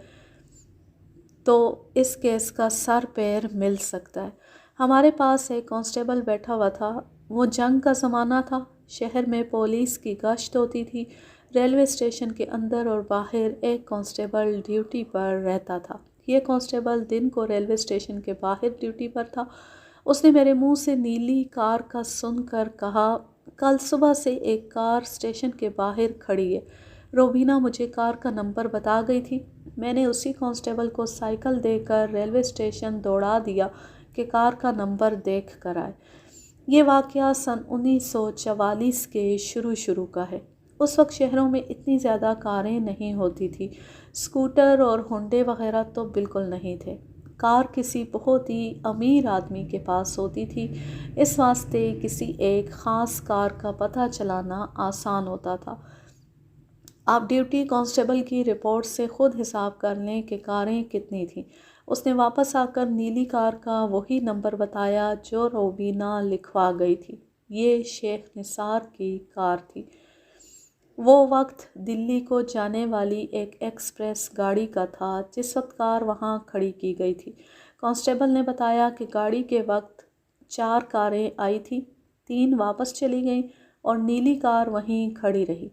S1: تو اس کیس کا سر پیر مل سکتا ہے۔ ہمارے پاس ایک کانسٹیبل بیٹھا ہوا تھا۔ وہ جنگ کا زمانہ تھا، شہر میں پولیس کی گشت ہوتی تھی، ریلوے اسٹیشن کے اندر اور باہر ایک کانسٹیبل ڈیوٹی پر رہتا تھا۔ یہ کانسٹیبل دن کو ریلوے اسٹیشن کے باہر ڈیوٹی پر تھا۔ اس نے میرے منہ سے نیلی کار کا سن کر کہا، کل صبح سے ایک کار اسٹیشن کے باہر کھڑی ہے۔ روبینہ مجھے کار کا نمبر بتا گئی تھی۔ میں نے اسی کانسٹیبل کو سائیکل دے کر ریلوے اسٹیشن دوڑا دیا کہ کار کا نمبر دیکھ کر آئے۔ یہ واقعہ سن 1944 کے شروع کا ہے۔ اس وقت شہروں میں اتنی زیادہ کاریں نہیں ہوتی تھی، اسکوٹر اور ہونڈے وغیرہ تو بالکل نہیں تھے۔ کار کسی بہت ہی امیر آدمی کے پاس ہوتی تھی، اس واسطے کسی ایک خاص کار کا پتہ چلانا آسان ہوتا تھا۔ آپ ڈیوٹی کانسٹیبل کی رپورٹ سے خود حساب کر لیں کہ کاریں کتنی تھیں۔ اس نے واپس آ کر نیلی کار کا وہی نمبر بتایا جو روبینہ لکھوا گئی تھی۔ یہ شیخ نثار کی کار تھی۔ وہ وقت دلی کو جانے والی ایک ایکسپریس گاڑی کا تھا جس وقت کار وہاں کھڑی کی گئی تھی۔ کانسٹیبل نے بتایا کہ گاڑی کے وقت 4 کاریں آئی تھیں، 3 واپس چلی گئیں اور نیلی کار وہیں کھڑی رہی۔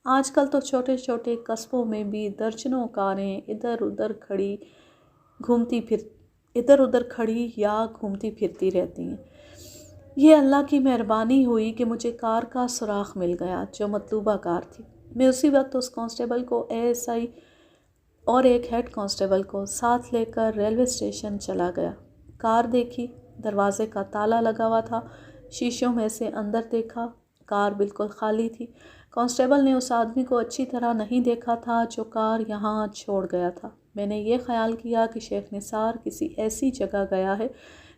S1: آج کل تو چھوٹے چھوٹے قصبوں میں بھی درجنوں کاریں ادھر ادھر کھڑی یا گھومتی پھرتی رہتی ہیں۔ یہ اللہ کی مہربانی ہوئی کہ مجھے کار کا سراغ مل گیا جو مطلوبہ کار تھی۔ میں اسی وقت اس کانسٹیبل کو ایس آئی اور ایک ہیڈ کانسٹیبل کو ساتھ لے کر ریلوے اسٹیشن چلا گیا۔ کار دیکھی، دروازے کا تالا لگا ہوا تھا، شیشوں میں سے اندر دیکھا، کار بالکل خالی تھی۔ کانسٹیبل نے اس آدمی کو اچھی طرح نہیں دیکھا تھا جو کار یہاں چھوڑ گیا تھا۔ میں نے یہ خیال کیا کہ شیخ نثار کسی ایسی جگہ گیا ہے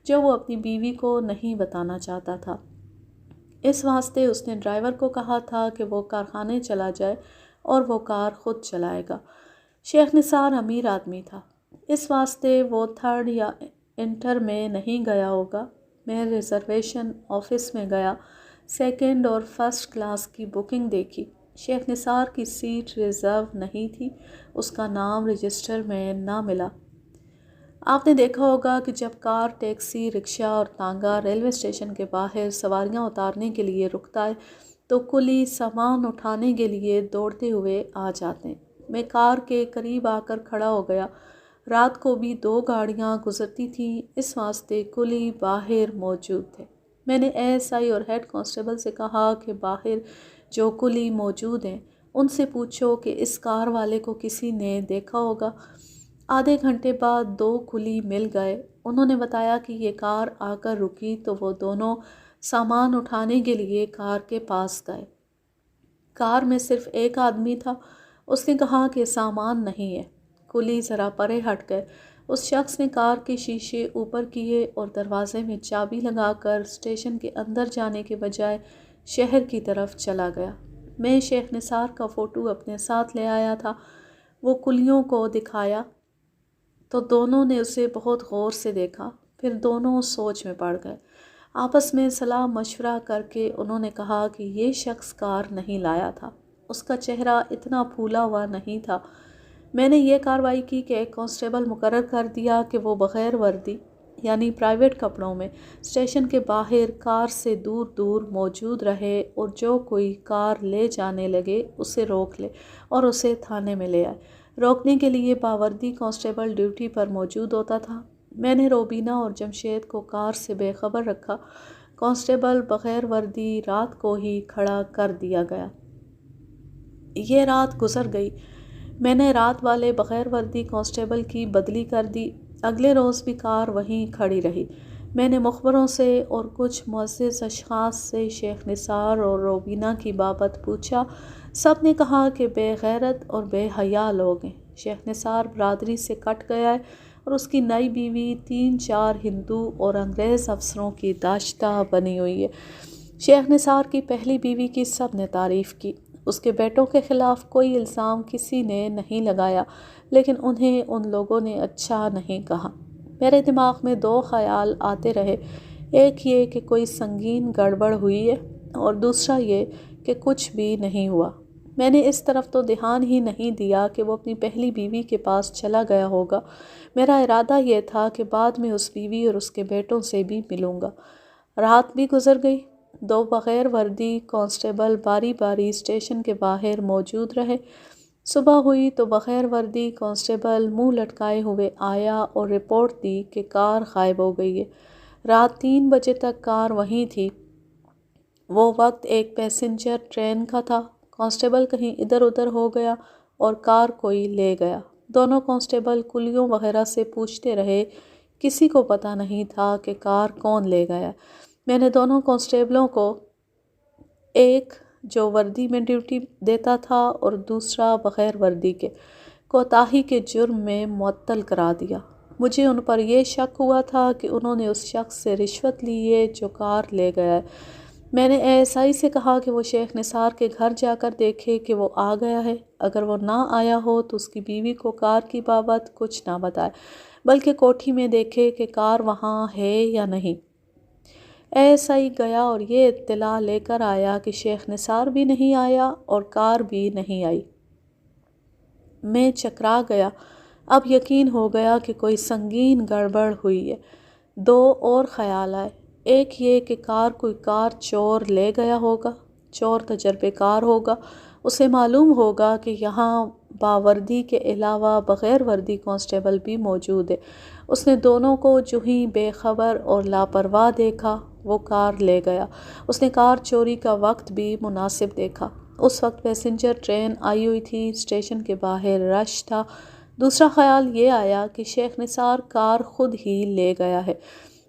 S1: جو وہ اپنی بیوی کو نہیں بتانا چاہتا تھا۔ اس واسطے اس نے ڈرائیور کو کہا تھا کہ وہ کارخانے چلا جائے اور وہ کار خود چلائے گا۔ شیخ نثار امیر آدمی تھا، اس واسطے وہ 3rd یا انٹر میں نہیں گیا ہوگا۔ میں ریزرویشن آفس میں گیا، 2nd اور 1st کلاس کی بکنگ دیکھی۔ شیخ نثار کی سیٹ ریزرو نہیں تھی، اس کا نام رجسٹر میں نہ ملا۔ آپ نے دیکھا ہوگا کہ جب کار، ٹیکسی، رکشہ اور تانگا ریلوے اسٹیشن کے باہر سواریاں اتارنے کے لیے رکتا ہے تو کلی سامان اٹھانے کے لیے دوڑتے ہوئے آ جاتے ہیں۔ میں کار کے قریب آ کر کھڑا ہو گیا۔ رات کو بھی 2 گاڑیاں گزرتی تھیں، اس واسطے کلی باہر موجود تھے۔ میں نے ایس آئی اور ہیڈ کانسٹیبل سے کہا کہ باہر جو کلی موجود ہیں ان سے پوچھو کہ اس کار والے کو کسی نے دیکھا ہوگا۔ آدھے گھنٹے بعد 2 کلی مل گئے۔ انہوں نے بتایا کہ یہ کار آ کر رکی تو وہ دونوں سامان اٹھانے کے لیے کار کے پاس گئے۔ کار میں صرف ایک آدمی تھا۔ اس نے کہا کہ سامان نہیں ہے۔ کلی ذرا پرے ہٹ گئے۔ اس شخص نے کار کے شیشے اوپر کیے اور دروازے میں چابی لگا کر اسٹیشن کے اندر جانے کے بجائے شہر کی طرف چلا گیا۔ میں شیخ نثار کا فوٹو اپنے ساتھ لے آیا تھا۔ وہ کلیوں کو دکھایا تو دونوں نے اسے بہت غور سے دیکھا، پھر دونوں سوچ میں پڑ گئے۔ آپس میں صلاح مشورہ کر کے انہوں نے کہا کہ یہ شخص کار نہیں لایا تھا، اس کا چہرہ اتنا پھولا ہوا نہیں تھا۔ میں نے یہ کارروائی کی کہ ایک کانسٹیبل مقرر کر دیا کہ وہ بغیر وردی یعنی پرائیویٹ کپڑوں میں اسٹیشن کے باہر کار سے دور دور موجود رہے اور جو کوئی کار لے جانے لگے اسے روک لے اور اسے تھانے میں لے آئے۔ روکنے کے لیے باوردی کانسٹیبل ڈیوٹی پر موجود ہوتا تھا۔ میں نے روبینہ اور جمشید کو کار سے بے خبر رکھا۔ کانسٹیبل بغیر وردی رات کو ہی کھڑا کر دیا گیا۔ یہ رات گزر گئی۔ میں نے رات والے بغیر وردی کانسٹیبل کی بدلی کر دی۔ اگلے روز بھی کار وہیں کھڑی رہی۔ میں نے مخبروں سے اور کچھ معزز اشخاص سے شیخ نثار اور روبینہ کی بابت پوچھا۔ سب نے کہا کہ بے غیرت اور بے حیا لوگ ہیں۔ شیخ نثار برادری سے کٹ گیا ہے اور اس کی نئی بیوی 3-4 ہندو اور انگریز افسروں کی داشتہ بنی ہوئی ہے۔ شیخ نثار کی پہلی بیوی کی سب نے تعریف کی۔ اس کے بیٹوں کے خلاف کوئی الزام کسی نے نہیں لگایا، لیکن انہیں ان لوگوں نے اچھا نہیں کہا۔ میرے دماغ میں 2 خیال آتے رہے، ایک یہ کہ کوئی سنگین گڑبڑ ہوئی ہے اور دوسرا یہ کہ کچھ بھی نہیں ہوا۔ میں نے اس طرف تو دھیان ہی نہیں دیا کہ وہ اپنی پہلی بیوی کے پاس چلا گیا ہوگا۔ میرا ارادہ یہ تھا کہ بعد میں اس بیوی اور اس کے بیٹوں سے بھی ملوں گا۔ رات بھی گزر گئی۔ 2 بغیر وردی کانسٹیبل باری باری اسٹیشن کے باہر موجود رہے۔ صبح ہوئی تو بغیر وردی کانسٹیبل منہ لٹکائے ہوئے آیا اور رپورٹ دی کہ کار غائب ہو گئی ہے۔ رات 3 بجے تک کار وہیں تھی۔ وہ وقت ایک پیسنجر ٹرین کا تھا۔ کانسٹیبل کہیں ادھر ادھر ہو گیا اور کار کوئی لے گیا۔ دونوں کانسٹیبل کلیوں وغیرہ سے پوچھتے رہے، کسی کو پتہ نہیں تھا کہ کار کون لے گیا۔ میں نے دونوں کانسٹیبلوں کو، ایک جو وردی میں ڈیوٹی دیتا تھا اور دوسرا بغیر وردی کے، کوتاہی کے جرم میں معطل کرا دیا۔ مجھے ان پر یہ شک ہوا تھا کہ انہوں نے اس شخص سے رشوت لی ہے جو کار لے گیا ہے۔ میں نے ASI سے کہا کہ وہ شیخ نثار کے گھر جا کر دیکھے کہ وہ آ گیا ہے۔ اگر وہ نہ آیا ہو تو اس کی بیوی کو کار کی بابت کچھ نہ بتائے، بلکہ کوٹھی میں دیکھے کہ کار وہاں ہے یا نہیں۔ ASI گیا اور یہ اطلاع لے کر آیا کہ شیخ نثار بھی نہیں آیا اور کار بھی نہیں آئی۔ میں چکرا گیا۔ اب یقین ہو گیا کہ کوئی سنگین گڑبڑ ہوئی ہے۔ 2 اور خیال آئے، ایک یہ کہ کوئی کار چور لے گیا ہوگا۔ چور تجربے کار ہوگا، اسے معلوم ہوگا کہ یہاں باوردی کے علاوہ بغیر وردی کانسٹیبل بھی موجود ہے۔ اس نے دونوں کو جو ہی بے خبر اور لاپرواہ دیکھا، وہ کار لے گیا۔ اس نے کار چوری کا وقت بھی مناسب دیکھا۔ اس وقت پیسنجر ٹرین آئی ہوئی تھی، اسٹیشن کے باہر رش تھا۔ دوسرا خیال یہ آیا کہ شیخ نثار کار خود ہی لے گیا ہے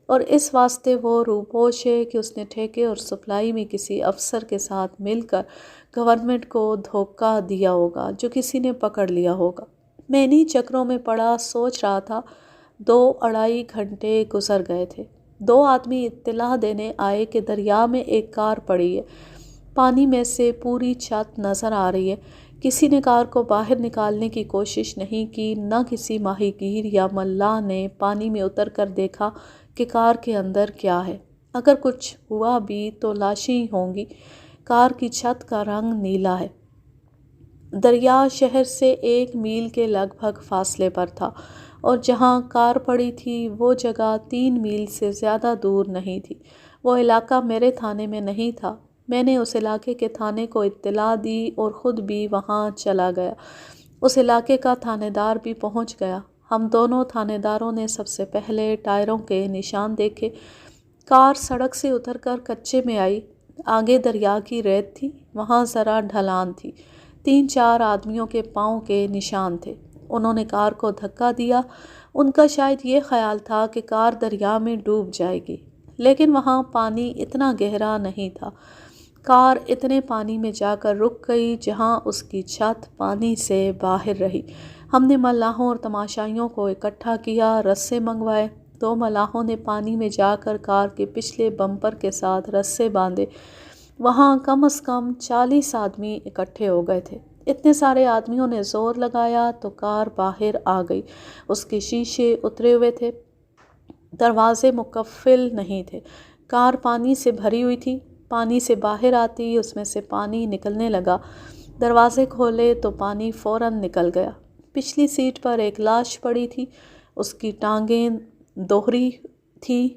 S1: اور اس واسطے وہ روپوش ہے کہ اس نے ٹھیکے اور سپلائی میں کسی افسر کے ساتھ مل کر گورنمنٹ کو دھوکہ دیا ہوگا جو کسی نے پکڑ لیا ہوگا۔ میں انہی چکروں میں پڑا سوچ رہا تھا۔ 2-2.5 گھنٹے گزر گئے تھے۔ 2 آدمی اطلاع دینے آئے کہ دریا میں ایک کار پڑی ہے، پانی میں سے پوری چھت نظر آ رہی ہے۔ کسی نے کار کو باہر نکالنے کی کوشش نہیں کی، نہ کسی ماہی گیر یا ملاح نے پانی میں اتر کر دیکھا کہ کار کے اندر کیا ہے۔ اگر کچھ ہوا بھی تو لاشیں ہی ہوں گی۔ کار کی چھت کا رنگ نیلا ہے۔ دریا شہر سے 1 میل کے لگ بھگ فاصلے پر تھا اور جہاں کار پڑی تھی وہ جگہ 3 میل سے زیادہ دور نہیں تھی۔ وہ علاقہ میرے تھانے میں نہیں تھا۔ میں نے اس علاقے کے تھانے کو اطلاع دی اور خود بھی وہاں چلا گیا۔ اس علاقے کا تھانے دار بھی پہنچ گیا۔ ہم دونوں تھانے داروں نے سب سے پہلے ٹائروں کے نشان دیکھے۔ کار سڑک سے اتر کر کچے میں آئی۔ آگے دریا کی ریت تھی، وہاں ذرا ڈھلان تھی۔ 3-4 آدمیوں کے پاؤں کے نشان تھے۔ انہوں نے کار کو دھکا دیا۔ ان کا شاید یہ خیال تھا کہ کار دریا میں ڈوب جائے گی، لیکن وہاں پانی اتنا گہرا نہیں تھا۔ کار اتنے پانی میں جا کر رک گئی جہاں اس کی چھت پانی سے باہر رہی۔ ہم نے ملاحوں اور تماشائیوں کو اکٹھا کیا، رسے منگوائے۔ 2 ملاحوں نے پانی میں جا کر کار کے پچھلے بمپر کے ساتھ رسے باندھے۔ وہاں کم از کم 40 آدمی اکٹھے ہو گئے تھے۔ اتنے سارے آدمیوں نے زور لگایا تو کار باہر آ گئی۔ اس کے شیشے اترے ہوئے تھے، دروازے مقفل نہیں تھے۔ کار پانی سے بھری ہوئی تھی۔ پانی سے باہر آتی اس میں سے پانی نکلنے لگا۔ دروازے کھولے تو پانی فوراً نکل گیا۔ پچھلی سیٹ پر ایک لاش پڑی تھی، اس کی ٹانگیں دوہری تھیں،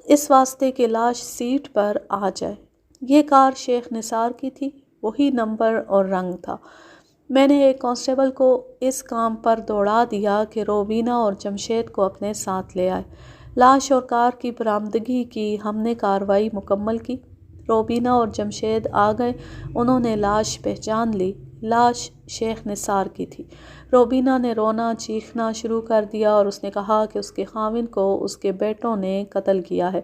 S1: اس واسطے کہ لاش سیٹ پر آ جائے۔ یہ کار شیخ نثار کی تھی، وہی نمبر اور رنگ تھا۔ میں نے ایک کانسٹیبل کو اس کام پر دوڑا دیا کہ روبینہ اور جمشید کو اپنے ساتھ لے آئے۔ لاش اور کار کی برآمدگی کی ہم نے کارروائی مکمل کی۔ روبینہ اور جمشید آ گئے۔ انہوں نے لاش پہچان لی۔ لاش شیخ نثار کی تھی۔ روبینہ نے رونا چیخنا شروع کر دیا اور اس نے کہا کہ اس کے خاوند کو اس کے بیٹوں نے قتل کیا ہے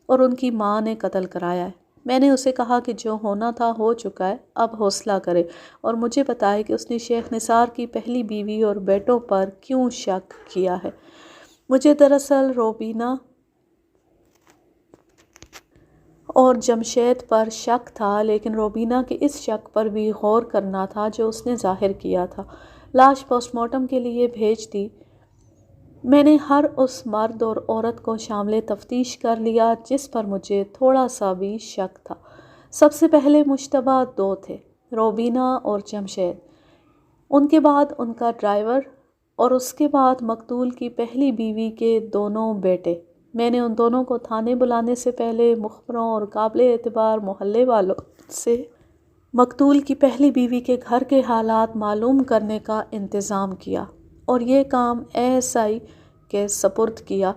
S1: اور ان کی ماں نے قتل کرایا ہے۔ میں نے اسے کہا کہ جو ہونا تھا ہو چکا ہے، اب حوصلہ کرے اور مجھے بتائے کہ اس نے شیخ نثار کی پہلی بیوی اور بیٹوں پر کیوں شک کیا ہے۔ مجھے دراصل روبینہ اور جمشید پر شک تھا، لیکن روبینہ کے اس شک پر بھی غور کرنا تھا جو اس نے ظاہر کیا تھا۔ لاش پوسٹ مارٹم کے لیے بھیج دی۔ میں نے ہر اس مرد اور عورت کو شامل تفتیش کر لیا جس پر مجھے تھوڑا سا بھی شک تھا۔ سب سے پہلے مشتبہ دو تھے، روبینہ اور جمشید، ان کے بعد ان کا ڈرائیور اور اس کے بعد مقتول کی پہلی بیوی کے دونوں بیٹے۔ میں نے ان دونوں کو تھانے بلانے سے پہلے مخبروں اور قابل اعتبار محلے والوں سے مقتول کی پہلی بیوی کے گھر کے حالات معلوم کرنے کا انتظام کیا اور یہ کام ASI کے سپرد کیا۔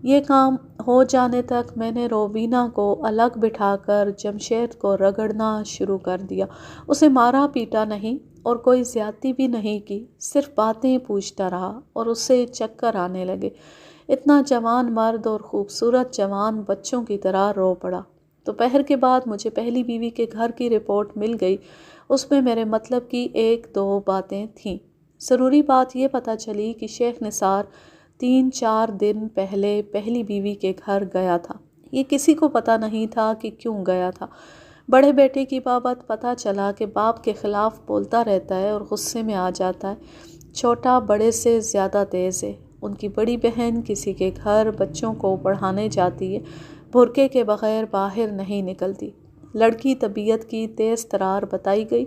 S1: یہ کام ہو جانے تک میں نے روبینہ کو الگ بٹھا کر جمشید کو رگڑنا شروع کر دیا۔ اسے مارا پیٹا نہیں اور کوئی زیادتی بھی نہیں کی، صرف باتیں پوچھتا رہا اور اسے چکر آنے لگے۔ اتنا جوان مرد اور خوبصورت جوان بچوں کی طرح رو پڑا۔ دوپہر کے بعد مجھے پہلی بیوی کے گھر کی رپورٹ مل گئی۔ اس میں میرے مطلب کی 1-2 باتیں تھیں۔ ضروری بات یہ پتہ چلی کہ شیخ نثار 3-4 دن پہلے پہلی بیوی کے گھر گیا تھا۔ یہ کسی کو پتہ نہیں تھا کہ کیوں گیا تھا۔ بڑے بیٹے کی بابت پتہ چلا کہ باپ کے خلاف بولتا رہتا ہے اور غصے میں آ جاتا ہے۔ چھوٹا بڑے سے زیادہ تیز ہے۔ ان کی بڑی بہن کسی کے گھر بچوں کو پڑھانے جاتی ہے، برقعے کے بغیر باہر نہیں نکلتی۔ لڑکی طبیعت کی تیز ترار بتائی گئی۔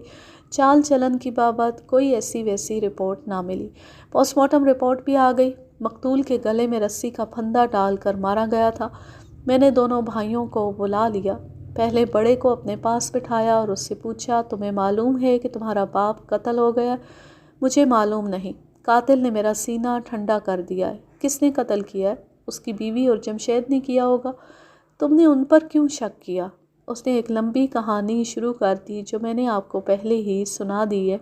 S1: چال چلن کی بابت کوئی ایسی ویسی رپورٹ نہ ملی۔ پوسٹ مارٹم رپورٹ بھی آ گئی۔ مقتول کے گلے میں رسی کا پھندا ڈال کر مارا گیا تھا۔ میں نے دونوں بھائیوں کو بلا لیا۔ پہلے بڑے کو اپنے پاس بٹھایا اور اس سے پوچھا، تمہیں معلوم ہے کہ تمہارا باپ قتل ہو گیا؟ مجھے معلوم نہیں۔ قاتل نے میرا سینہ ٹھنڈا کر دیا ہے۔ کس نے قتل کیا ہے؟ اس کی بیوی اور جمشید نے کیا ہوگا۔ تم نے ان پر کیوں شک کیا؟ اس نے ایک لمبی کہانی شروع کر دی جو میں نے آپ کو پہلے ہی سنا دی ہے۔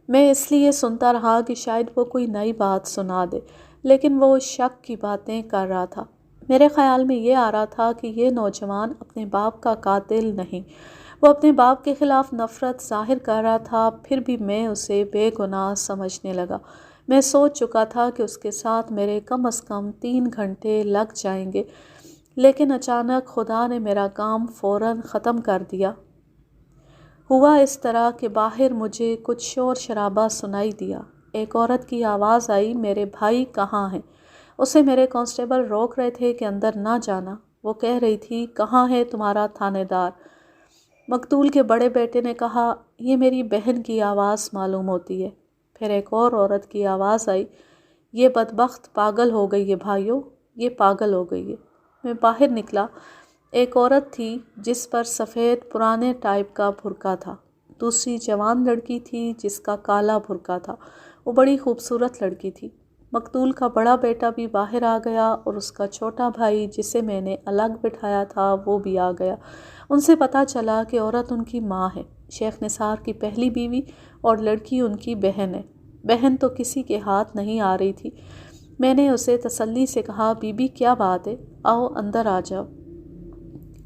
S1: میں اس لیے سنتا رہا کہ شاید وہ کوئی نئی بات سنا دے، لیکن وہ شک کی باتیں کر رہا تھا۔ میرے خیال میں یہ آ رہا تھا کہ یہ نوجوان اپنے باپ کا قاتل نہیں، وہ اپنے باپ کے خلاف نفرت ظاہر کر رہا تھا۔ پھر بھی میں اسے بے گناہ سمجھنے لگا۔ میں سوچ چکا تھا کہ اس کے ساتھ میرے کم از کم 3 گھنٹے لگ جائیں گے، لیکن اچانک خدا نے میرا کام فوراً ختم کر دیا۔ ہوا اس طرح کہ باہر مجھے کچھ شور شرابہ سنائی دیا۔ ایک عورت کی آواز آئی، میرے بھائی کہاں ہیں؟ اسے میرے کانسٹیبل روک رہے تھے کہ اندر نہ جانا۔ وہ کہہ رہی تھی، کہاں ہے تمہارا تھانے دار؟ مقتول کے بڑے بیٹے نے کہا، یہ میری بہن کی آواز معلوم ہوتی ہے۔ پھر ایک اور عورت کی آواز آئی، یہ بدبخت پاگل ہو گئی ہے بھائیو، یہ پاگل ہو گئی ہے۔ میں باہر نکلا۔ ایک عورت تھی جس پر سفید پرانے ٹائپ کا برقع تھا۔ دوسری جوان لڑکی تھی جس کا کالا برقع تھا۔ وہ بڑی خوبصورت لڑکی تھی۔ مقتول کا بڑا بیٹا بھی باہر آ گیا اور اس کا چھوٹا بھائی جسے میں نے الگ بٹھایا تھا وہ بھی آ گیا۔ ان سے پتہ چلا کہ عورت ان کی ماں ہے، شیخ نثار کی پہلی بیوی، اور لڑکی ان کی بہن ہے۔ بہن تو کسی کے ہاتھ نہیں آ رہی تھی۔ میں نے اسے تسلی سے کہا، بی بی کیا بات ہے؟ آؤ اندر آ جاؤ۔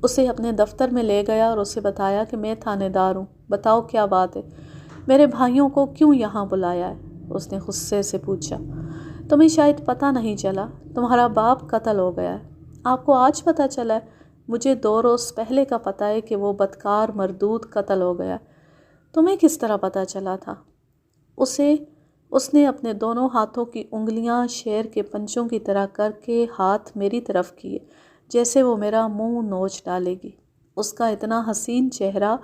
S1: اسے اپنے دفتر میں لے گیا اور اسے بتایا کہ میں تھانے دار ہوں، بتاؤ کیا بات ہے؟ میرے بھائیوں کو کیوں یہاں بلایا ہے؟ اس نے غصے سے پوچھا۔ تمہیں شاید پتہ نہیں چلا، تمہارا باپ قتل ہو گیا ہے۔ آپ کو آج پتہ چلا ہے؟ مجھے 2 روز پہلے کا پتہ ہے کہ وہ بدکار مردود قتل ہو گیا۔ تمہیں کس طرح پتہ چلا تھا؟ اس نے اپنے دونوں ہاتھوں کی انگلیاں شیر کے پنجوں کی طرح کر کے ہاتھ میری طرف کیے، جیسے وہ میرا منہ نوچ ڈالے گی۔ اس کا اتنا حسین چہرہ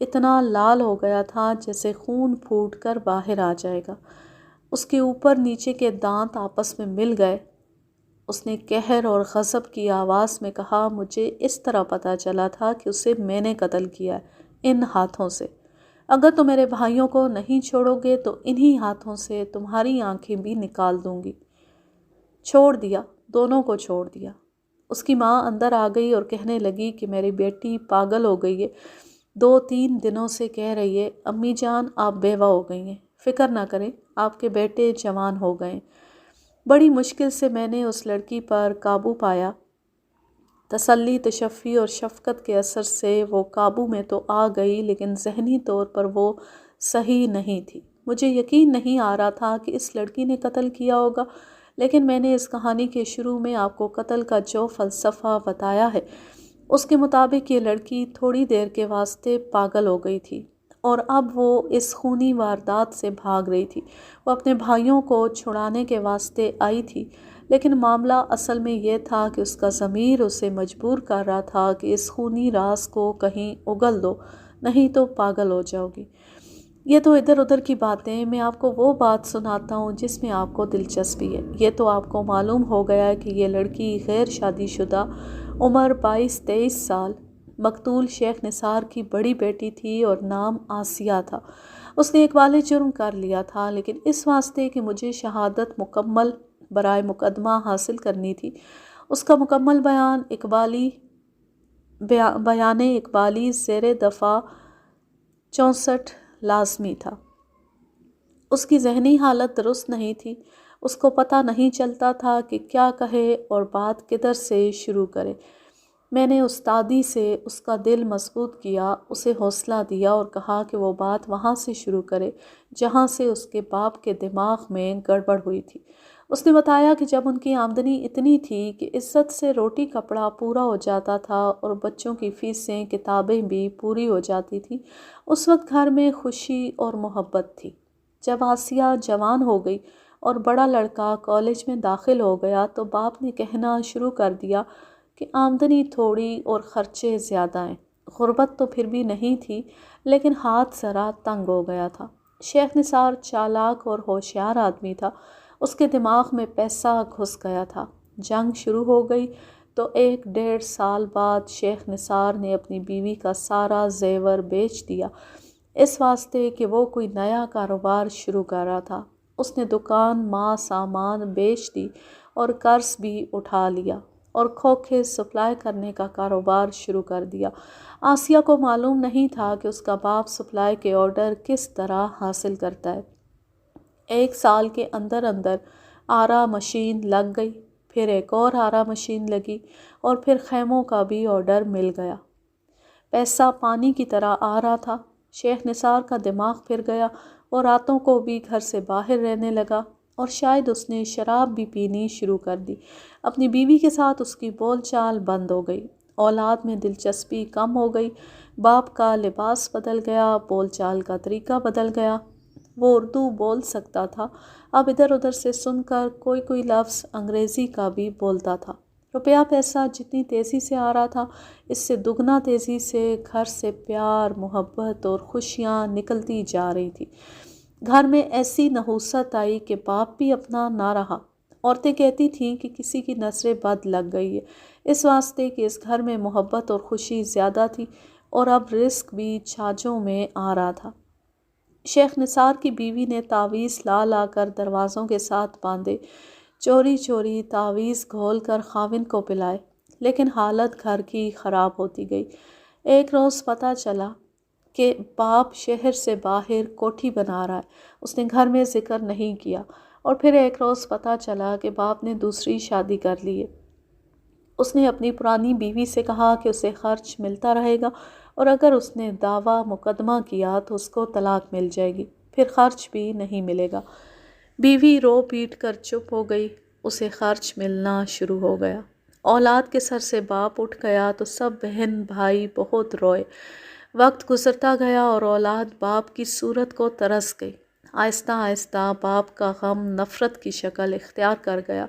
S1: اتنا لال ہو گیا تھا جیسے خون پھوٹ کر باہر آ جائے گا۔ اس کے اوپر نیچے کے دانت آپس میں مل گئے۔ اس نے قہر اور غضب کی آواز میں کہا، مجھے اس طرح پتہ چلا تھا کہ اسے میں نے قتل کیا ہے، ان ہاتھوں سے۔ اگر تم میرے بھائیوں کو نہیں چھوڑو گے تو انہی ہاتھوں سے تمہاری آنکھیں بھی نکال دوں گی۔ چھوڑ دیا، دونوں کو چھوڑ دیا۔ اس کی ماں اندر آ گئی اور کہنے لگی کہ میری بیٹی پاگل ہو گئی ہے۔ 2-3 دنوں سے کہہ رہی ہے امی جان آپ بیوہ ہو گئی ہیں، فکر نہ کریں، آپ کے بیٹے جوان ہو گئے۔ بڑی مشکل سے میں نے اس لڑکی پر قابو پایا۔ تسلی، تشفی اور شفقت کے اثر سے وہ قابو میں تو آ گئی، لیکن ذہنی طور پر وہ صحیح نہیں تھی۔ مجھے یقین نہیں آ رہا تھا کہ اس لڑکی نے قتل کیا ہوگا، لیکن میں نے اس کہانی کے شروع میں آپ کو قتل کا جو فلسفہ بتایا ہے، اس کے مطابق یہ لڑکی تھوڑی دیر کے واسطے پاگل ہو گئی تھی اور اب وہ اس خونی واردات سے بھاگ رہی تھی۔ وہ اپنے بھائیوں کو چھڑانے کے واسطے آئی تھی، لیکن معاملہ اصل میں یہ تھا کہ اس کا ضمیر اسے مجبور کر رہا تھا کہ اس خونی راز کو کہیں اگل دو، نہیں تو پاگل ہو جاؤ گی۔ یہ تو ادھر ادھر کی باتیں، میں آپ کو وہ بات سناتا ہوں جس میں آپ کو دلچسپی ہے۔ یہ تو آپ کو معلوم ہو گیا کہ یہ لڑکی غیر شادی شدہ، عمر 22-23 سال، مقتول شیخ نثار کی بڑی بیٹی تھی اور نام آسیہ تھا۔ اس نے اقبال جرم کر لیا تھا، لیکن اس واسطے کہ مجھے شہادت مکمل برائے مقدمہ حاصل کرنی تھی، اس کا مکمل بیان اقبالی زیر دفعہ 64 لازمی تھا۔ اس کی ذہنی حالت درست نہیں تھی، اس کو پتہ نہیں چلتا تھا کہ کیا کہے اور بات کدھر سے شروع کرے۔ میں نے استادی سے اس کا دل مضبوط کیا، اسے حوصلہ دیا اور کہا کہ وہ بات وہاں سے شروع کرے جہاں سے اس کے باپ کے دماغ میں گڑبڑ ہوئی تھی۔ اس نے بتایا کہ جب ان کی آمدنی اتنی تھی کہ عزت سے روٹی کپڑا پورا ہو جاتا تھا اور بچوں کی فیسیں کتابیں بھی پوری ہو جاتی تھیں، اس وقت گھر میں خوشی اور محبت تھی۔ جب آسیہ جوان ہو گئی اور بڑا لڑکا کالج میں داخل ہو گیا تو باپ نے کہنا شروع کر دیا کہ آمدنی تھوڑی اور خرچے زیادہ ہیں۔ غربت تو پھر بھی نہیں تھی، لیکن ہاتھ ذرا تنگ ہو گیا تھا۔ شیخ نثار چالاک اور ہوشیار آدمی تھا، اس کے دماغ میں پیسہ گھس گیا تھا۔ جنگ شروع ہو گئی تو 1-1.5 سال بعد شیخ نثار نے اپنی بیوی کا سارا زیور بیچ دیا، اس واسطے کہ وہ کوئی نیا کاروبار شروع کر رہا تھا۔ اس نے دکان ماں سامان بیچ دی اور قرض بھی اٹھا لیا اور کھوکھے سپلائی کرنے کا کاروبار شروع کر دیا۔ آسیہ کو معلوم نہیں تھا کہ اس کا باپ سپلائی کے آرڈر کس طرح حاصل کرتا ہے۔ 1 سال کے اندر اندر آرا مشین لگ گئی، پھر ایک اور آرا مشین لگی اور پھر خیموں کا بھی آرڈر مل گیا۔ پیسہ پانی کی طرح آ رہا تھا۔ شیخ نثار کا دماغ پھر گیا، وہ راتوں کو بھی گھر سے باہر رہنے لگا اور شاید اس نے شراب بھی پینی شروع کر دی۔ اپنی بیوی کے ساتھ اس کی بول چال بند ہو گئی، اولاد میں دلچسپی کم ہو گئی، باپ کا لباس بدل گیا، بول چال کا طریقہ بدل گیا۔ وہ اردو بول سکتا تھا، اب ادھر ادھر سے سن کر کوئی لفظ انگریزی کا بھی بولتا تھا۔ روپیہ پیسہ جتنی تیزی سے آ رہا تھا، اس سے دگنا تیزی سے گھر سے پیار، محبت اور خوشیاں نکلتی جا رہی تھی۔ گھر میں ایسی نحوست آئی کہ باپ بھی اپنا نہ رہا۔ عورتیں کہتی تھیں کہ کسی کی نظر بد لگ گئی ہے، اس واسطے کہ اس گھر میں محبت اور خوشی زیادہ تھی اور اب رزق بھی چھاجوں میں آ رہا تھا۔ شیخ نثار کی بیوی نے تعویذ لا کر دروازوں کے ساتھ باندھے، چوری چوری تعویذ گھول کر خاوند کو پلائے، لیکن حالت گھر کی خراب ہوتی گئی۔ ایک روز پتہ چلا کہ باپ شہر سے باہر کوٹھی بنا رہا ہے، اس نے گھر میں ذکر نہیں کیا۔ اور پھر ایک روز پتہ چلا کہ باپ نے دوسری شادی کر لی ہے۔ اس نے اپنی پرانی بیوی سے کہا کہ اسے خرچ ملتا رہے گا اور اگر اس نے دعویٰ مقدمہ کیا تو اس کو طلاق مل جائے گی، پھر خرچ بھی نہیں ملے گا۔ بیوی رو پیٹ کر چپ ہو گئی، اسے خرچ ملنا شروع ہو گیا۔ اولاد کے سر سے باپ اٹھ گیا تو سب بہن بھائی بہت روئے۔ وقت گزرتا گیا اور اولاد باپ کی صورت کو ترس گئی۔ آہستہ آہستہ باپ کا غم نفرت کی شکل اختیار کر گیا۔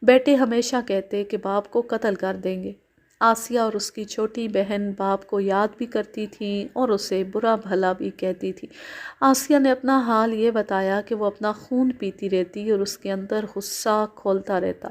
S1: بیٹے ہمیشہ کہتے کہ باپ کو قتل کر دیں گے۔ آسیہ اور اس کی چھوٹی بہن باپ کو یاد بھی کرتی تھیں اور اسے برا بھلا بھی کہتی تھی۔ آسیہ نے اپنا حال یہ بتایا کہ وہ اپنا خون پیتی رہتی اور اس کے اندر غصہ کھولتا رہتا۔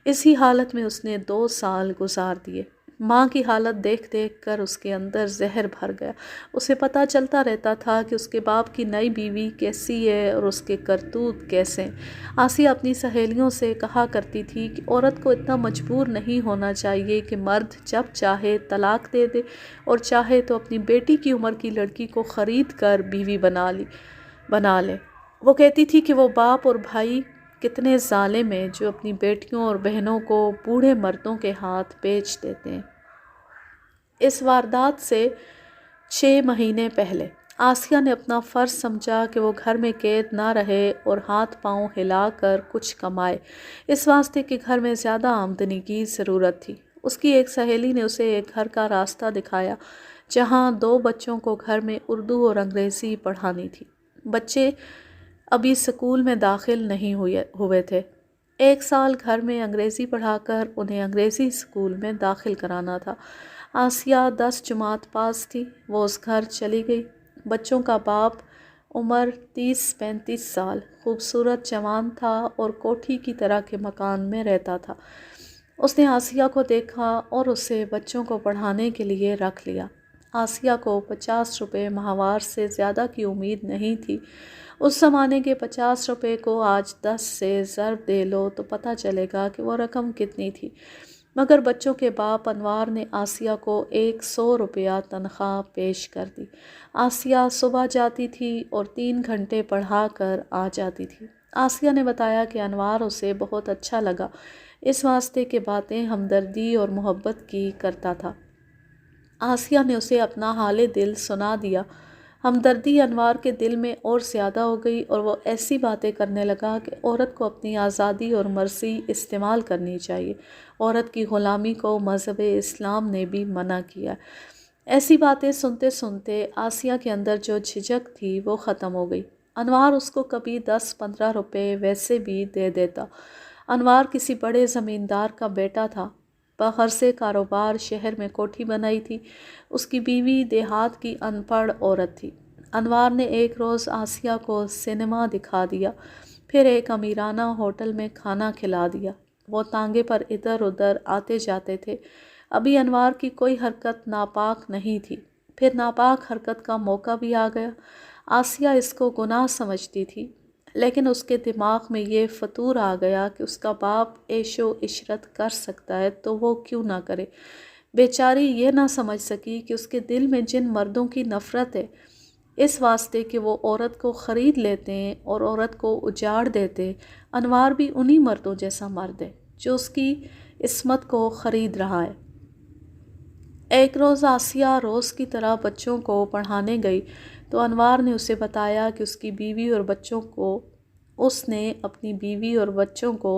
S1: اسی حالت میں اس نے 2 سال گزار دیے۔ ماں کی حالت دیکھ دیکھ کر اس کے اندر زہر بھر گیا۔ اسے پتہ چلتا رہتا تھا کہ اس کے باپ کی نئی بیوی کیسی ہے اور اس کے کرتوت کیسے ہیں۔ آسیہ اپنی سہیلیوں سے کہا کرتی تھی کہ عورت کو اتنا مجبور نہیں ہونا چاہیے کہ مرد جب چاہے طلاق دے دے اور چاہے تو اپنی بیٹی کی عمر کی لڑکی کو خرید کر بیوی بنا لے۔ وہ کہتی تھی کہ وہ باپ اور بھائی کتنے ظالم ہیں جو اپنی بیٹیوں اور بہنوں کو بوڑھے مردوں کے ہاتھ بیچ دیتے ہیں۔ اس واردات سے 6 مہینے پہلے آسیہ نے اپنا فرض سمجھا کہ وہ گھر میں قید نہ رہے اور ہاتھ پاؤں ہلا کر کچھ کمائے، اس واسطے کہ گھر میں زیادہ آمدنی کی ضرورت تھی۔ اس کی ایک سہیلی نے اسے ایک گھر کا راستہ دکھایا جہاں 2 بچوں کو گھر میں اردو اور انگریزی پڑھانی تھی۔ بچے ابھی اسکول میں داخل نہیں ہوئے تھے۔ 1 سال گھر میں انگریزی پڑھا کر انہیں انگریزی اسکول میں داخل کرانا تھا۔ آسیہ 10 جماعت پاس تھی۔ وہ اس گھر چلی گئی۔ بچوں کا باپ عمر 30-35 سال، خوبصورت جوان تھا اور کوٹھی کی طرح کے مکان میں رہتا تھا۔ اس نے آسیہ کو دیکھا اور اسے بچوں کو پڑھانے کے لیے رکھ لیا۔ آسیہ کو 50 روپے ماہوار سے زیادہ کی امید نہیں تھی۔ اس زمانے کے 50 روپے کو آج 10 سے ضرب دے لو تو پتہ چلے گا کہ وہ رقم کتنی تھی۔ مگر بچوں کے باپ انوار نے آسیہ کو 100 روپیہ تنخواہ پیش کر دی۔ آسیہ صبح جاتی تھی اور 3 گھنٹے پڑھا کر آ جاتی تھی۔ آسیہ نے بتایا کہ انوار اسے بہت اچھا لگا، اس واسطے کہ باتیں ہمدردی اور محبت کی کرتا تھا۔ آسیہ نے اسے اپنا حال دل سنا دیا۔ ہمدردی انوار کے دل میں اور زیادہ ہو گئی اور وہ ایسی باتیں کرنے لگا کہ عورت کو اپنی آزادی اور مرضی استعمال کرنی چاہیے، عورت کی غلامی کو مذہب اسلام نے بھی منع کیا۔ ایسی باتیں سنتے سنتے آسیہ کے اندر جو جھجک تھی وہ ختم ہو گئی۔ انوار اس کو کبھی 10-15 روپے ویسے بھی دے دیتا۔ انوار کسی بڑے زمیندار کا بیٹا تھا۔ باہر سے کاروبار، شہر میں کوٹھی بنائی تھی۔ اس کی بیوی دیہات کی ان پڑھ عورت تھی۔ انوار نے ایک روز آسیہ کو سینما دکھا دیا، پھر ایک امیرانہ ہوٹل میں کھانا کھلا دیا۔ وہ تانگے پر ادھر ادھر آتے جاتے تھے۔ ابھی انوار کی کوئی حرکت ناپاک نہیں تھی، پھر ناپاک حرکت کا موقع بھی آ گیا۔ آسیہ اس کو گناہ سمجھتی تھی، لیکن اس کے دماغ میں یہ فطور آ گیا کہ اس کا باپ عیش و عشرت کر سکتا ہے تو وہ کیوں نہ کرے۔ بیچاری یہ نہ سمجھ سکی کہ اس کے دل میں جن مردوں کی نفرت ہے، اس واسطے کہ وہ عورت کو خرید لیتے ہیں اور عورت کو اجاڑ دیتے ہیں، انوار بھی انہی مردوں جیسا مرد ہے جو اس کی عصمت کو خرید رہا ہے۔ ایک روز آسیہ روز کی طرح بچوں کو پڑھانے گئی تو انوار نے اسے بتایا کہ اس نے اپنی بیوی اور بچوں کو